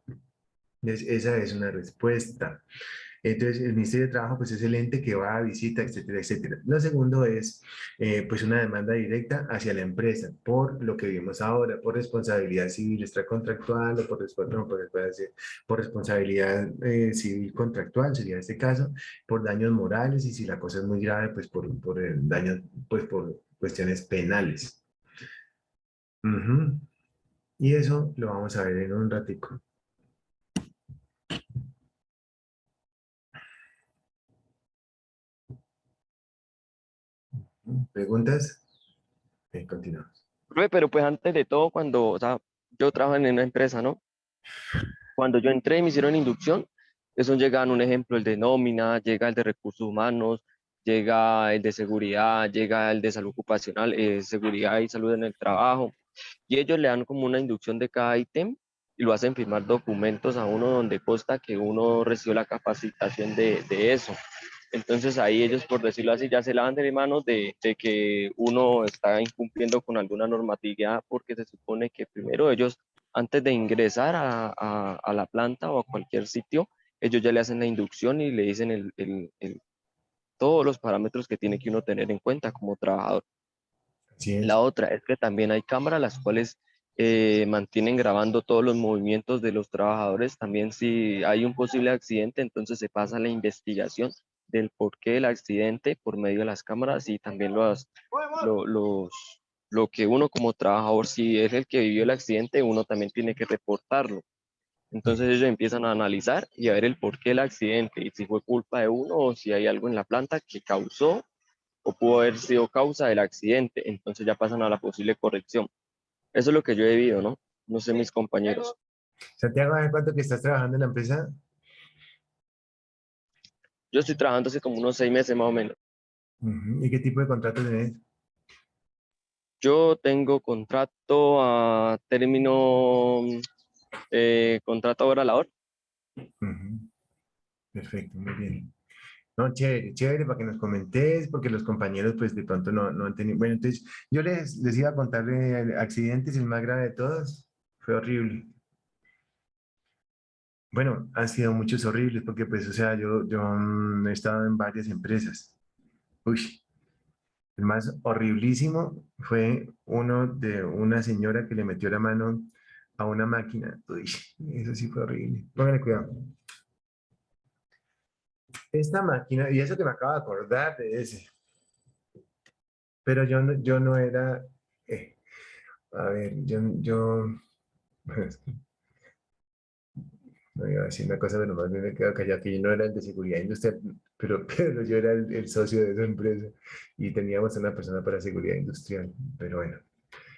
Esa es una respuesta. Entonces, el Ministerio de Trabajo pues, es el ente que va a visita, etcétera, etcétera. Lo segundo es pues una demanda directa hacia la empresa por lo que vimos ahora, por responsabilidad civil extracontractual o por responsabilidad civil contractual, sería este caso, por daños morales y si la cosa es muy grave, pues por el daño, pues por cuestiones penales. Y eso lo vamos a ver en un ratico. ¿Preguntas? Continuamos. Profe, pero pues antes de todo, cuando, o sea, yo trabajo en una empresa, ¿no? Cuando yo entré y me hicieron inducción, eso llegan un ejemplo, el de nómina, llega el de recursos humanos, llega el de seguridad, llega el de salud ocupacional, seguridad y salud en el trabajo, y ellos le dan como una inducción de cada ítem y lo hacen firmar documentos a uno donde consta que uno recibió la capacitación de eso. Entonces ahí ellos, por decirlo así, ya se lavan de manos de que uno está incumpliendo con alguna normatividad porque se supone que primero ellos, antes de ingresar a la planta o a cualquier sitio, ellos ya le hacen la inducción y le dicen todos los parámetros que tiene que uno tener en cuenta como trabajador. Así es. La otra es que también hay cámaras las cuales mantienen grabando todos los movimientos de los trabajadores. También si hay un posible accidente, entonces se pasa la investigación del porqué del accidente por medio de las cámaras y también lo que uno como trabajador, si es el que vivió el accidente, uno también tiene que reportarlo. Entonces ellos empiezan a analizar y a ver el porqué del accidente y si fue culpa de uno o si hay algo en la planta que causó o pudo haber sido causa del accidente. Entonces ya pasan a la posible corrección. Eso es lo que yo he vivido, ¿no? No sé mis compañeros. Santiago, ¿hace cuánto que estás trabajando en la empresa? Yo estoy trabajando hace como unos 6 meses más o menos. ¿Y qué tipo de contrato tenés? Yo tengo contrato a término, contrato ahora labor. Perfecto, muy bien. No, chévere, chévere para que nos comentes, porque los compañeros pues de pronto no han tenido... Bueno, entonces yo les iba a contar de accidentes, el más grave de todos, fue horrible. Bueno, han sido muchos horribles, porque pues, o sea, yo he estado en varias empresas. Uy, el más horriblísimo fue uno de una señora que le metió la mano a una máquina. Uy, eso sí fue horrible. Póngale cuidado. Esta máquina, y eso que me acabo de acordar de ese, pero yo no era, a ver, no iba a decir una cosa, pero más bien me quedo callado, que yo no era el de seguridad industrial, pero yo era el socio de esa empresa y teníamos una persona para seguridad industrial, pero bueno.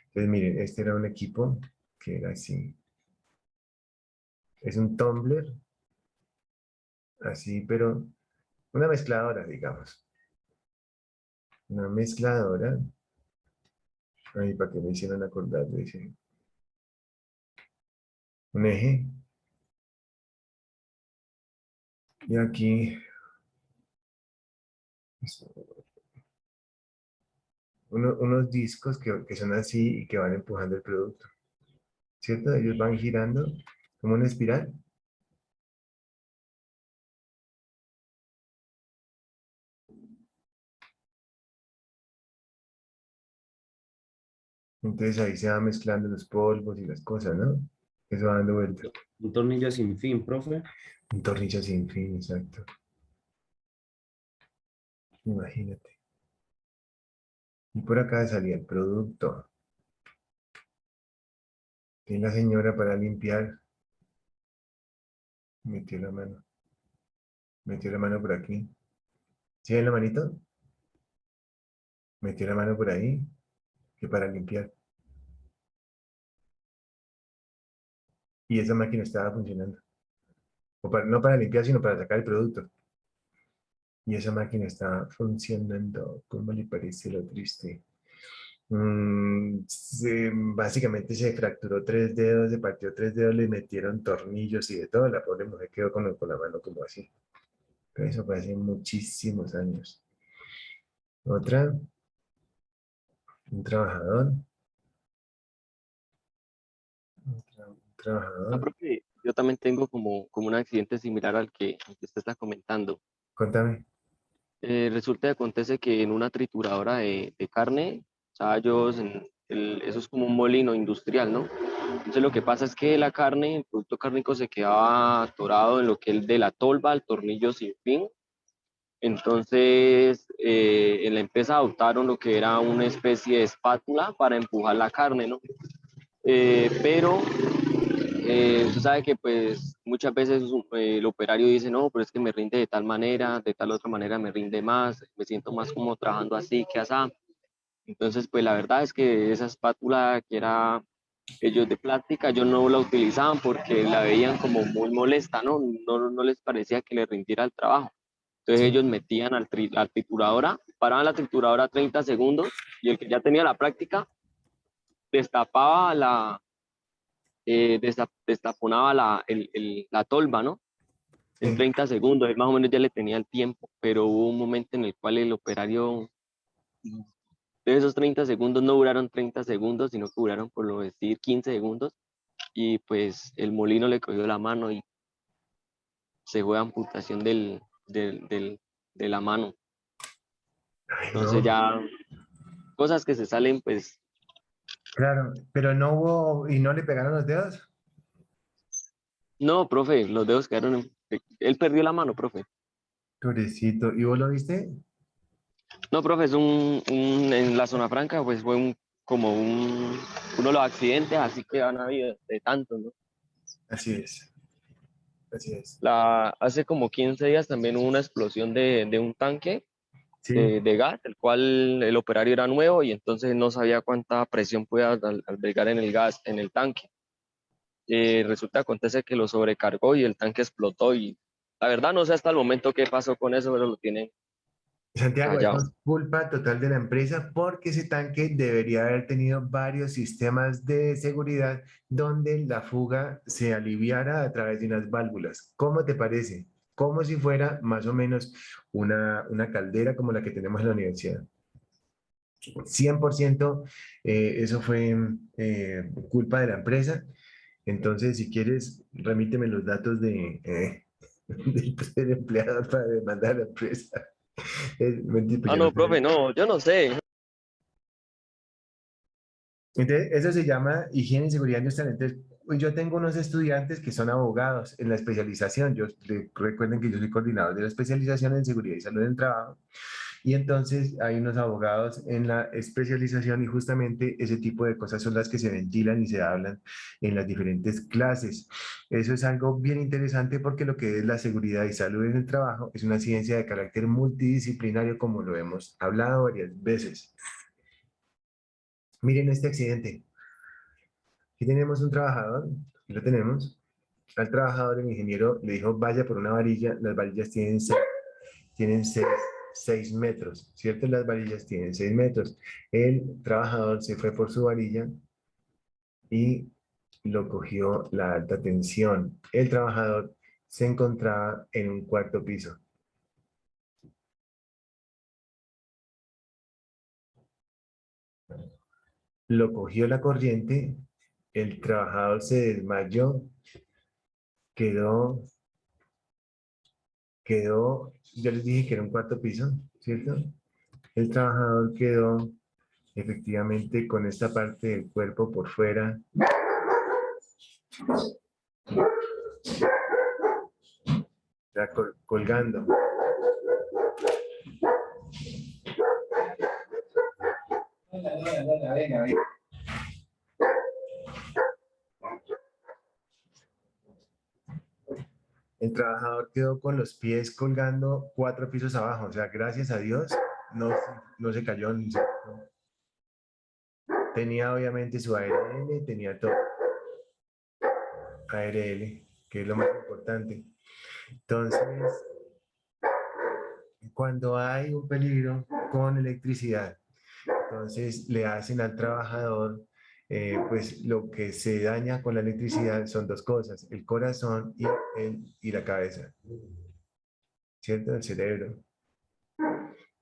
Entonces miren, este era un equipo que era así. Es un tumbler, así, pero una mezcladora, digamos. Una mezcladora. Ahí para que me hicieran acordar, dice. Un eje. Y aquí Unos discos que son así y que van empujando el producto, ¿cierto? Ellos van girando como una espiral. Entonces ahí se van mezclando los polvos y las cosas, ¿no? Eso va dando vuelta. Un tornillo sin fin, profe. Un tornillo sin fin, exacto. Imagínate. Y por acá salía el producto. Tiene la señora para limpiar. Metió la mano. Metió la mano por aquí. ¿Sí ven la manito? Metió la mano por ahí. Que para limpiar. Y esa máquina estaba funcionando. No para limpiar, sino para sacar el producto. Y esa máquina está funcionando. ¿Cómo le parece lo triste? Básicamente se fracturó 3 dedos, se partió 3 dedos, le metieron tornillos y de todo. La pobre mujer quedó con la mano como así. Pero eso fue hace muchísimos años. Otra, un trabajador. Un trabajador. Profe, yo también tengo como un accidente similar al que usted está comentando. Contame. Resulta que acontece que en una trituradora de carne, o sea, eso es como un molino industrial, ¿no? Entonces lo que pasa es que la carne, el producto cárnico se quedaba atorado en lo que es de la tolva al tornillo sin fin. Entonces en la empresa adoptaron lo que era una especie de espátula para empujar la carne, ¿no? Pero usted sabe que pues muchas veces el operario dice, no, pero es que me rinde de tal manera, de tal otra manera me rinde más, me siento más como trabajando así que así. Entonces, pues la verdad es que esa espátula que era ellos de plástica, ellos no la utilizaban porque la veían como muy molesta, ¿no? No les parecía que le rindiera el trabajo. Entonces Sí. ellos metían la trituradora, paraban la trituradora 30 segundos y el que ya tenía la práctica destapaba destaponaba la tolva, ¿no? En Sí. 30 segundos, él más o menos ya le tenía el tiempo, pero hubo un momento en el cual el operario de esos 30 segundos no duraron 30 segundos, sino que duraron, por lo decir, 15 segundos, y pues el molino le cogió la mano y se fue a amputación de la mano. Ay, Entonces no. ya, cosas que se salen, pues, Claro, pero no hubo, y no le pegaron los dedos. no, profe, los dedos quedaron, él perdió la mano, profe. Pobrecito. ¿Y vos lo viste? No, profe, en la zona franca, pues fue uno de los accidentes, así que han habido de tantos, ¿no? Así es. Así es. Hace como 15 días también hubo una explosión de un tanque Sí. de gas, el cual el operario era nuevo y entonces no sabía cuánta presión podía albergar en el gas, en el tanque. Acontece que lo sobrecargó y el tanque explotó y la verdad no sé hasta el momento qué pasó con eso, pero lo tienen Santiago, eso callado. es culpa total de la empresa porque ese tanque debería haber tenido varios sistemas de seguridad donde la fuga se aliviara a través de unas válvulas. ¿Cómo te parece? Como si fuera más o menos una caldera como la que tenemos en la universidad. 100% eso fue culpa de la empresa. Entonces, si quieres, remíteme los datos del empleado para demandar a la empresa. Mentira, pues Ah, yo no no, sé. profe, no, yo no sé. Entonces, eso se llama higiene y seguridad industrial. Entonces, pues, yo tengo unos estudiantes que son abogados en la especialización. Recuerden que yo soy coordinador de la especialización en seguridad y salud en el trabajo. Y entonces hay unos abogados en la especialización y justamente ese tipo de cosas son las que se ventilan y se hablan en las diferentes clases. Eso es algo bien interesante porque lo que es la seguridad y salud en el trabajo es una ciencia de carácter multidisciplinario como lo hemos hablado varias veces. Miren este accidente. Aquí tenemos un trabajador, aquí lo tenemos. Al trabajador, el ingeniero le dijo, vaya por una varilla, las varillas tienen 6 metros, ¿cierto? Las varillas tienen 6 metros. El trabajador se fue por su varilla y lo cogió la alta tensión. El trabajador se encontraba en un cuarto piso. lo cogió la corriente, el trabajador se desmayó, quedó, yo les dije que era un cuarto piso, ¿cierto? El trabajador quedó efectivamente con esta parte del cuerpo por fuera, ya colgando. El trabajador quedó con los pies colgando 4 pisos abajo, o sea, gracias a Dios no se cayó. Tenía obviamente su ARL, tenía todo. ARL, que es lo más importante. Entonces, cuando hay un peligro con electricidad, entonces le hacen al trabajador, pues lo que se daña con la electricidad son 2 cosas, el corazón y la cabeza, ¿cierto? El cerebro.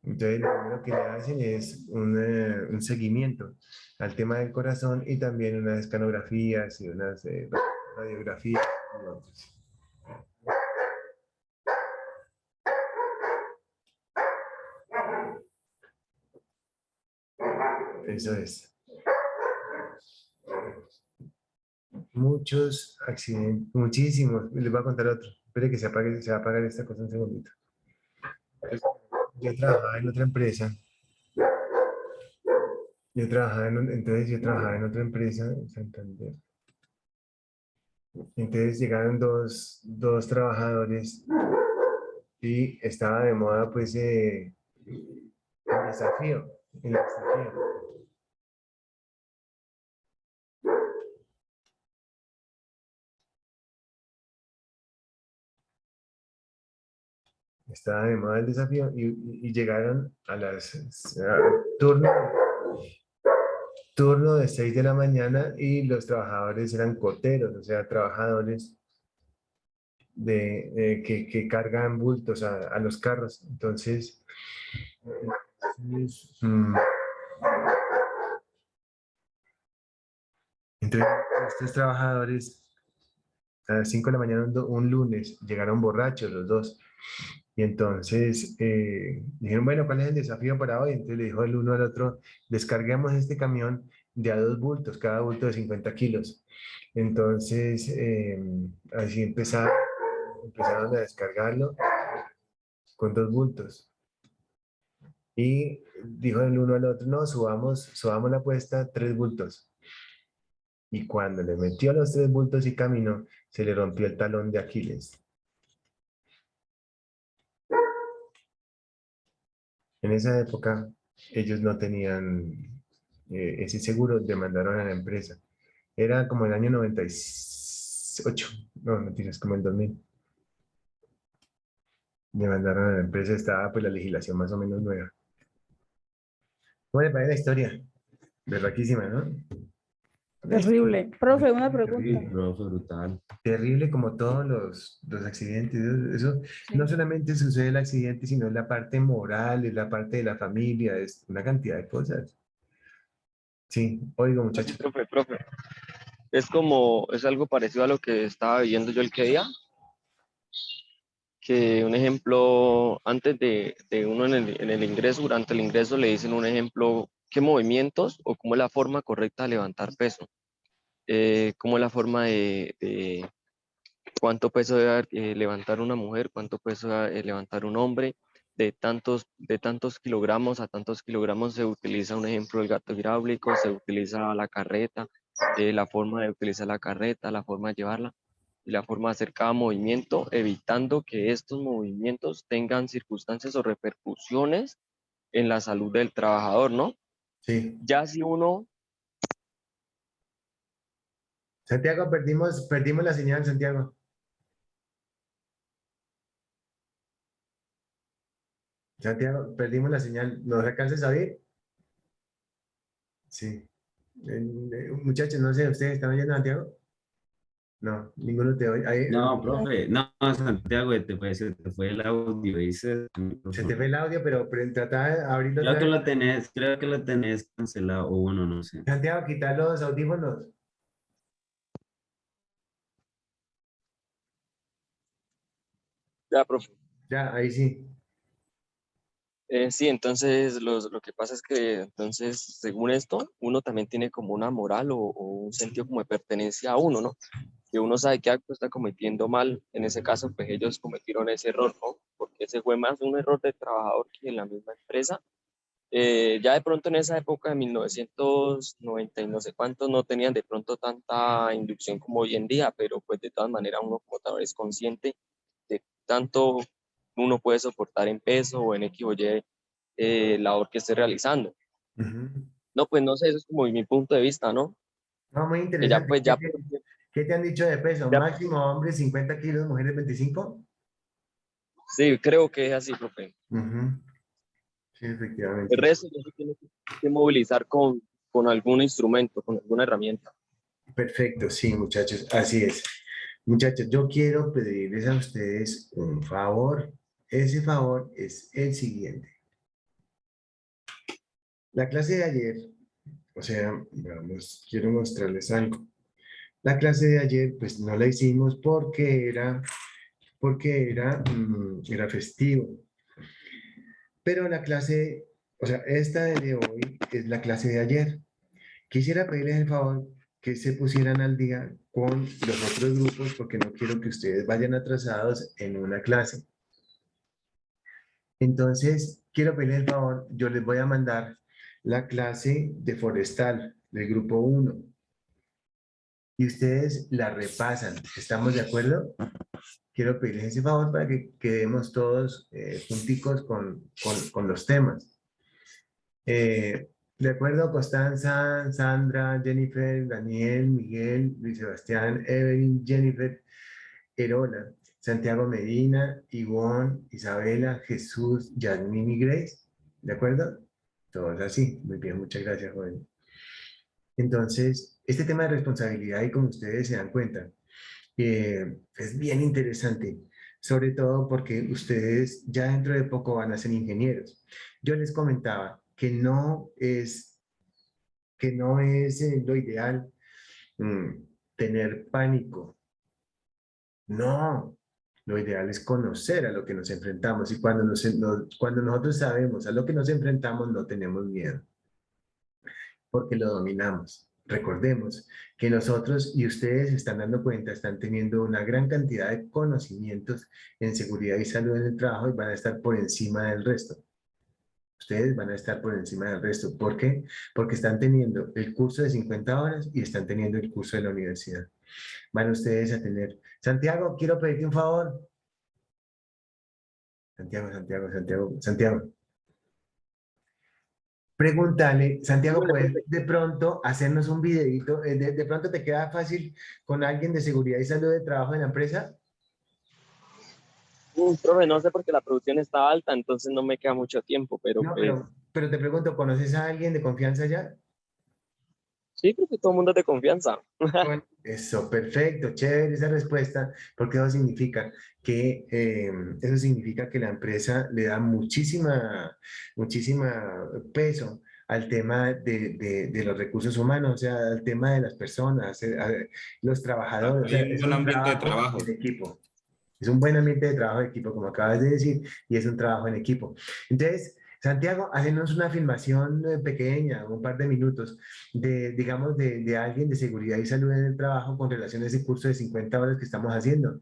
Entonces, lo primero que le hacen es un seguimiento al tema del corazón y también unas escanografías y unas radiografías y otros. Eso es. Muchos accidentes, muchísimos. Les voy a contar otro. Espere que se va a apagar esta cosa un segundito. Yo trabajaba en otra empresa. Entonces yo trabajaba en otra empresa en Santander. Entonces llegaron dos trabajadores y estaba de moda pues el desafío. El desafío. Estaba de moda el desafío y llegaron a turno de 6 de la mañana y los trabajadores eran coteros, o sea, trabajadores que cargan bultos a los carros. Entonces, estos trabajadores a las 5 de la mañana un lunes llegaron borrachos los dos. Y entonces dijeron, bueno, ¿cuál es el desafío para hoy? Entonces le dijo el uno al otro, descarguemos este camión de a 2 bultos, cada bulto de 50 kilos. Entonces, así empezaron a descargarlo con 2 bultos. Y dijo el uno al otro, no, subamos la apuesta 3 bultos. Y cuando le metió los 3 bultos y caminó, se le rompió el talón de Aquiles. En esa época, ellos no tenían ese seguro, demandaron a la empresa. Era como el año 98, no, mentiras, como el 2000. Demandaron a la empresa, estaba pues la legislación más o menos nueva. ¿Cómo le parece la historia? Berraquísima, ¿no? Terrible. Profe, una pregunta. Terrible, Profe, brutal. terrible como todos los accidentes. Eso Sí. no solamente sucede el accidente, sino la parte moral, es la parte de la familia, es una cantidad de cosas. Sí, oigo muchachos. Profe. Es algo parecido a lo que estaba viviendo yo el que día, que un ejemplo, antes de uno en el ingreso, durante el ingreso le dicen un ejemplo, qué movimientos o cómo es la forma correcta de levantar peso, cómo es la forma de cuánto peso debe levantar una mujer, cuánto peso debe levantar un hombre, de tantos kilogramos a tantos kilogramos se utiliza un ejemplo el gato hidráulico, se utiliza la carreta, la forma de utilizar la carreta, la forma de llevarla y la forma de hacer cada movimiento, evitando que estos movimientos tengan circunstancias o repercusiones en la salud del trabajador, ¿no? Sí. Ya si uno... Santiago, perdimos la señal, Santiago. Santiago, perdimos la señal. ¿Nos alcanzas a oír? Sí. Muchachos, no sé, ¿ustedes están oyendo, Santiago? No, ninguno te oye. Ahí, No, profe, no, Santiago, se te fue el audio, dice. se te ve el audio, pero trata de abrirlo Creo otra que vez. creo que lo tenés cancelado, o bueno, no sé. Santiago, quita los audífonos. Ya, profe. Ya, ahí sí. Sí, entonces lo que pasa es que, entonces, según esto, uno también tiene como una moral o un sentido como de pertenencia a uno, ¿no? Que uno sabe que algo está cometiendo mal. En ese caso, pues ellos cometieron ese error, ¿no? Porque ese fue más un error del trabajador que de la misma empresa. Ya de pronto en esa época de 1990 y no sé cuántos no tenían de pronto tanta inducción como hoy en día, pero pues de todas maneras uno como tal es consciente de tanto uno puede soportar en peso o en X o Y labor que esté realizando. Ujú. No, pues no sé, eso es como mi punto de vista, ¿no? No, muy Que ya interesante. pues ya, ¿Qué te han dicho de peso? ya Máximo hombres 50 kilos, mujeres 25. sí, creo que es así, profe. Ujú. Sí, El efectivamente. resto yo sí tiene que movilizar con algún instrumento, con alguna herramienta. Perfecto, sí, muchachos, así es. Muchachos, yo quiero pedirles a ustedes un favor. Ese favor es el siguiente. La clase de ayer, o sea, vamos, quiero mostrarles algo. La clase de ayer, pues no la hicimos era festivo. Pero la clase, o sea, esta de hoy es la clase de ayer. Quisiera pedirles el favor que se pusieran al día con los otros grupos porque no quiero que ustedes vayan atrasados en una clase. Entonces, quiero pedirles el favor, yo les voy a mandar la clase de forestal del grupo 1 y ustedes la repasan. ¿Estamos de acuerdo? Quiero pedirles ese favor para que quedemos todos junticos con los temas. De acuerdo, Constanza, Sandra, Jennifer, Daniel, Miguel, Luis Sebastián, Evelyn, Jennifer, Erola, Santiago Medina, Ivonne, Isabela, Jesús, Yasmín y Grace. ¿De acuerdo? Todos así. Muy bien, muchas gracias, joven. Entonces, este tema de responsabilidad, y como ustedes se dan cuenta, es bien interesante, sobre todo porque ustedes ya dentro de poco van a ser ingenieros. Yo les comentaba que no es lo ideal mm, tener pánico. No, lo ideal es conocer a lo que nos enfrentamos y cuando nosotros sabemos a lo que nos enfrentamos no tenemos miedo porque lo dominamos. Recordemos que nosotros y ustedes se están dando cuenta, están teniendo una gran cantidad de conocimientos en seguridad y salud en el trabajo y van a estar por encima del resto. Ustedes van a estar por encima del resto. ¿Por qué? Porque están teniendo el curso de 50 horas y están teniendo el curso de la universidad. Van ustedes a tener. Santiago, quiero pedirte un favor. Santiago. Pregúntale, Santiago, Dígale, ¿puedes profe. de pronto hacernos un videito? De pronto te queda fácil con alguien de seguridad y salud de trabajo en la empresa. Profe, no sé porque la producción está alta, entonces no me queda mucho tiempo, pero No, pues pero te pregunto, ¿conoces a alguien de confianza ya? sí, creo que todo el mundo es de confianza. Bueno, eso, perfecto, chévere esa respuesta, porque eso significa que la empresa le da muchísima peso al tema de los recursos humanos, o sea, al tema de las personas, los trabajadores, o sea, Hay un es buen un ambiente de trabajo trabajo. en equipo. Es un buen ambiente de trabajo de equipo, como acabas de decir, y es un trabajo en equipo. Entonces, Santiago, hacenos una filmación pequeña, un par de minutos, digamos, de alguien de seguridad y salud en el trabajo con relación a ese curso de 50 horas que estamos haciendo.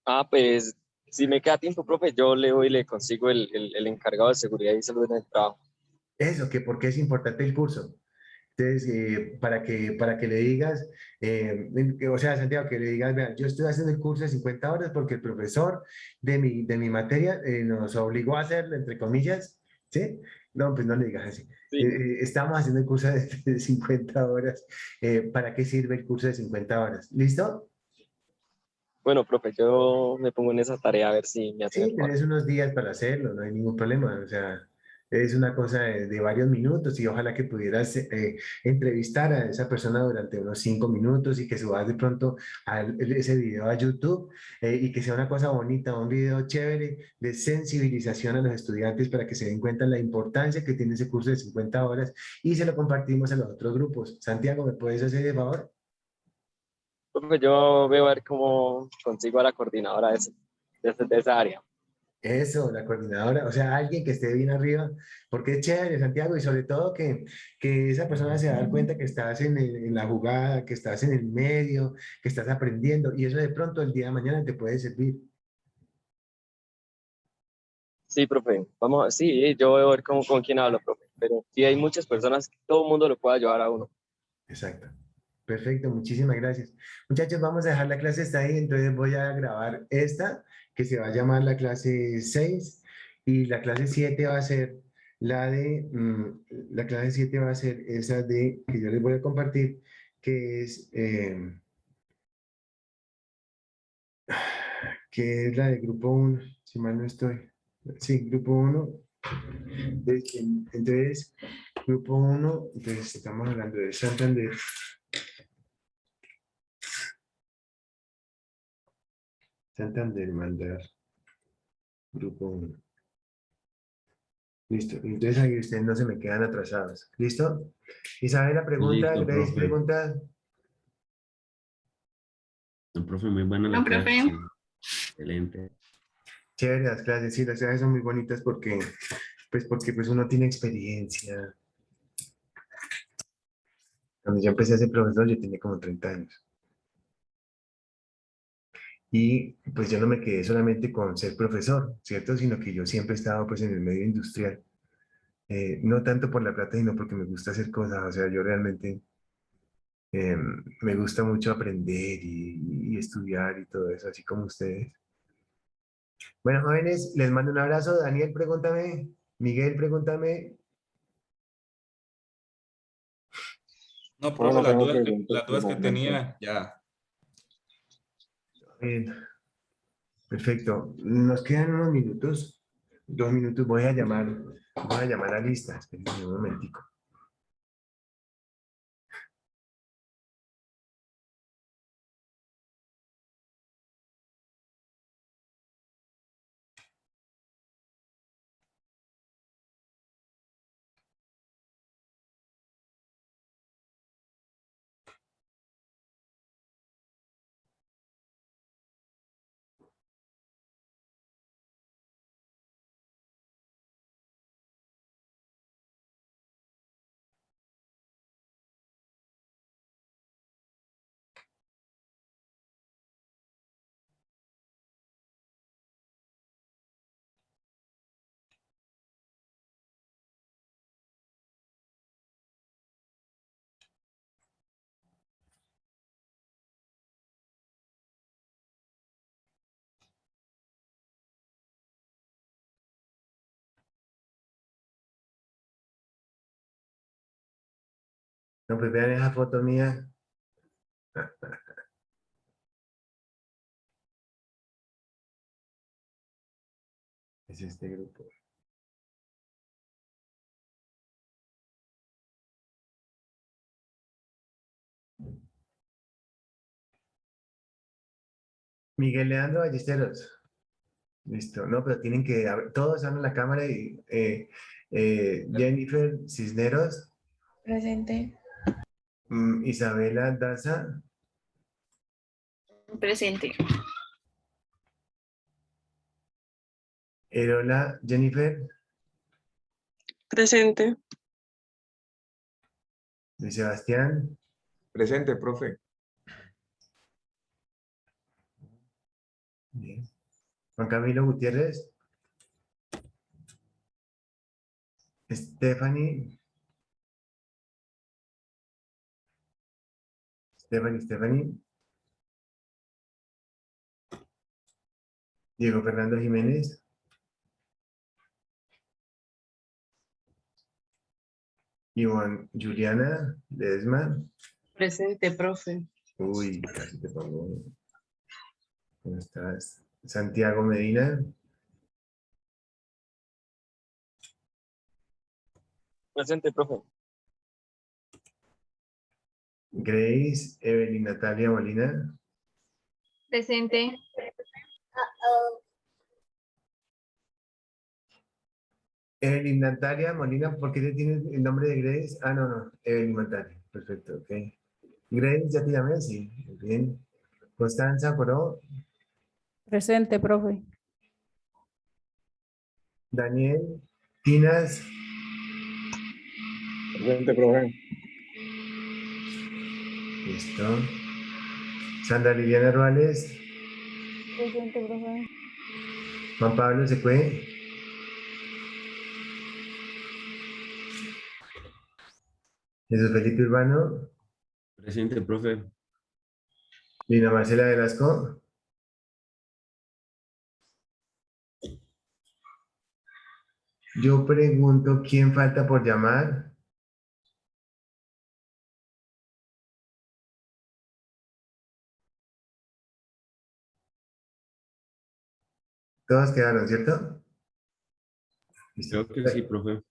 Ah, pues si me queda tiempo, profe, yo le voy y le consigo el encargado de seguridad y salud en el trabajo. Eso, que por qué es importante el curso. Entonces, para que le digas, o sea, Santiago, que le digas, vean, yo estoy haciendo el curso de 50 horas porque el profesor de mi materia nos obligó a hacerlo, entre comillas, ¿sí? No, pues no le digas así. Sí. Estamos haciendo el curso de 50 horas. ¿Para qué sirve el curso de 50 horas? ¿Listo? Bueno, profe, yo me pongo en esa tarea a ver si me hacen el Sí, favor. tenés unos días para hacerlo, no hay ningún problema. O sea, Es una cosa de varios minutos y ojalá que pudieras entrevistar a esa persona durante unos 5 minutos y que subas de pronto ese video a YouTube y que sea una cosa bonita, un video chévere de sensibilización a los estudiantes para que se den cuenta la importancia que tiene ese curso de 50 horas y se lo compartimos a los otros grupos. Santiago, ¿me puedes hacer el favor? Profe, yo voy a ver cómo consigo a la coordinadora de esa área. Eso, la coordinadora, o sea, alguien que esté bien arriba, porque es chévere, Santiago, y sobre todo que esa persona se da cuenta que estás en la jugada, que estás en el medio, que estás aprendiendo, y eso de pronto el día de mañana te puede servir. Sí, profe, sí, yo voy a ver con quién hablo, profe, pero sí hay muchas personas, todo el mundo lo puede ayudar a uno. Exacto. Perfecto, muchísimas gracias. Muchachos, vamos a dejar la clase hasta ahí, entonces voy a grabar esta, que se va a llamar la clase 6, y la clase 7 va a ser la clase 7 va a ser esa que yo les voy a compartir, que es la de grupo 1, si mal no estoy. Sí, grupo 1. Entonces, grupo 1, entonces estamos hablando de Santander. Santander, mandar. Grupo 1. Listo. Entonces ahí ustedes no se me quedan atrasados. ¿Listo? Isabela, pregunta. Listo, Grace, profe. pregunta. No, profe, muy buena la No, clase. profe. Sí. Excelente. Chévere las clases, sí, las clases son muy bonitas porque pues uno tiene experiencia. Cuando yo empecé a ser profesor, yo tenía como 30 años. Y pues yo no me quedé solamente con ser profesor, ¿cierto? Sino que yo siempre he estado pues en el medio industrial. No tanto por la plata, sino porque me gusta hacer cosas. O sea, yo realmente me gusta mucho aprender y estudiar y todo eso, así como ustedes. Bueno, jóvenes, les mando un abrazo. Daniel, pregúntame. Miguel, pregúntame. No, profe, no tengo las preguntas dudas de que momento. tenía, ya. Bien, perfecto. Nos quedan unos minutos. 2 minutos. Voy a llamar a lista. Espérenme un momentico. No, pues vean esa foto mía. Es este grupo. Miguel Leandro Ballesteros. Listo. No, pero tienen que, todos hablan la cámara y Jennifer Cisneros, Presente. Isabela Daza, Presente. Erola Jennifer, Presente. Luis Sebastián, Presente, profe. bien. Juan Camilo Gutiérrez, Stephanie, Diego Fernando Jiménez, Iván Juliana Ledesma. Presente, profe. Uy, casi te pongo. ¿Cómo estás? Santiago Medina. Presente, profe. Grace, Evelyn, Natalia, Molina. Presente. Evelyn, Natalia, Molina, ¿por qué te tienes el nombre de Grace? Ah, no, Evelyn, Natalia. Perfecto, ok. Grace, ya te llamé, sí. Bien. Constanza, Coró, Presente, profe. Daniel, Tinas, Presente, profe. listo. Sandra Liliana Ruales, Presente, profe. Juan Pablo Secue, Jesús Felipe Urbano, Presente, profe. Lina Marcela Velasco, yo pregunto, ¿quién falta por llamar? Todos quedaron, ¿cierto? Listo. Creo que sí, profe.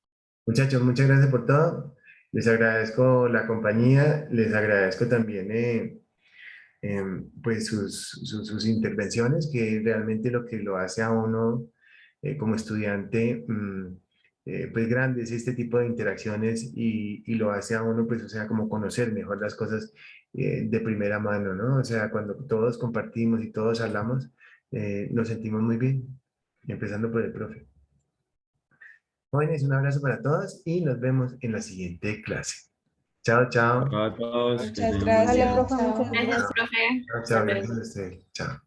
Muchachos, muchas gracias por todo. Les agradezco la compañía, les agradezco también pues sus intervenciones, que realmente lo que lo hace a uno como estudiante, pues grande es este tipo de interacciones y lo hace a uno, pues, o sea, como conocer mejor las cosas de primera mano, ¿no? O sea, cuando todos compartimos y todos hablamos, nos sentimos muy bien, empezando por el profe. Jóvenes, un abrazo para todos y nos vemos en la siguiente clase. Chao, chao. Chao a todos. que Muchas estén muy bien. gracias. Profe, muchas Gracias, gracias. profe. Chao, chao. Gracias a ustedes. Chao.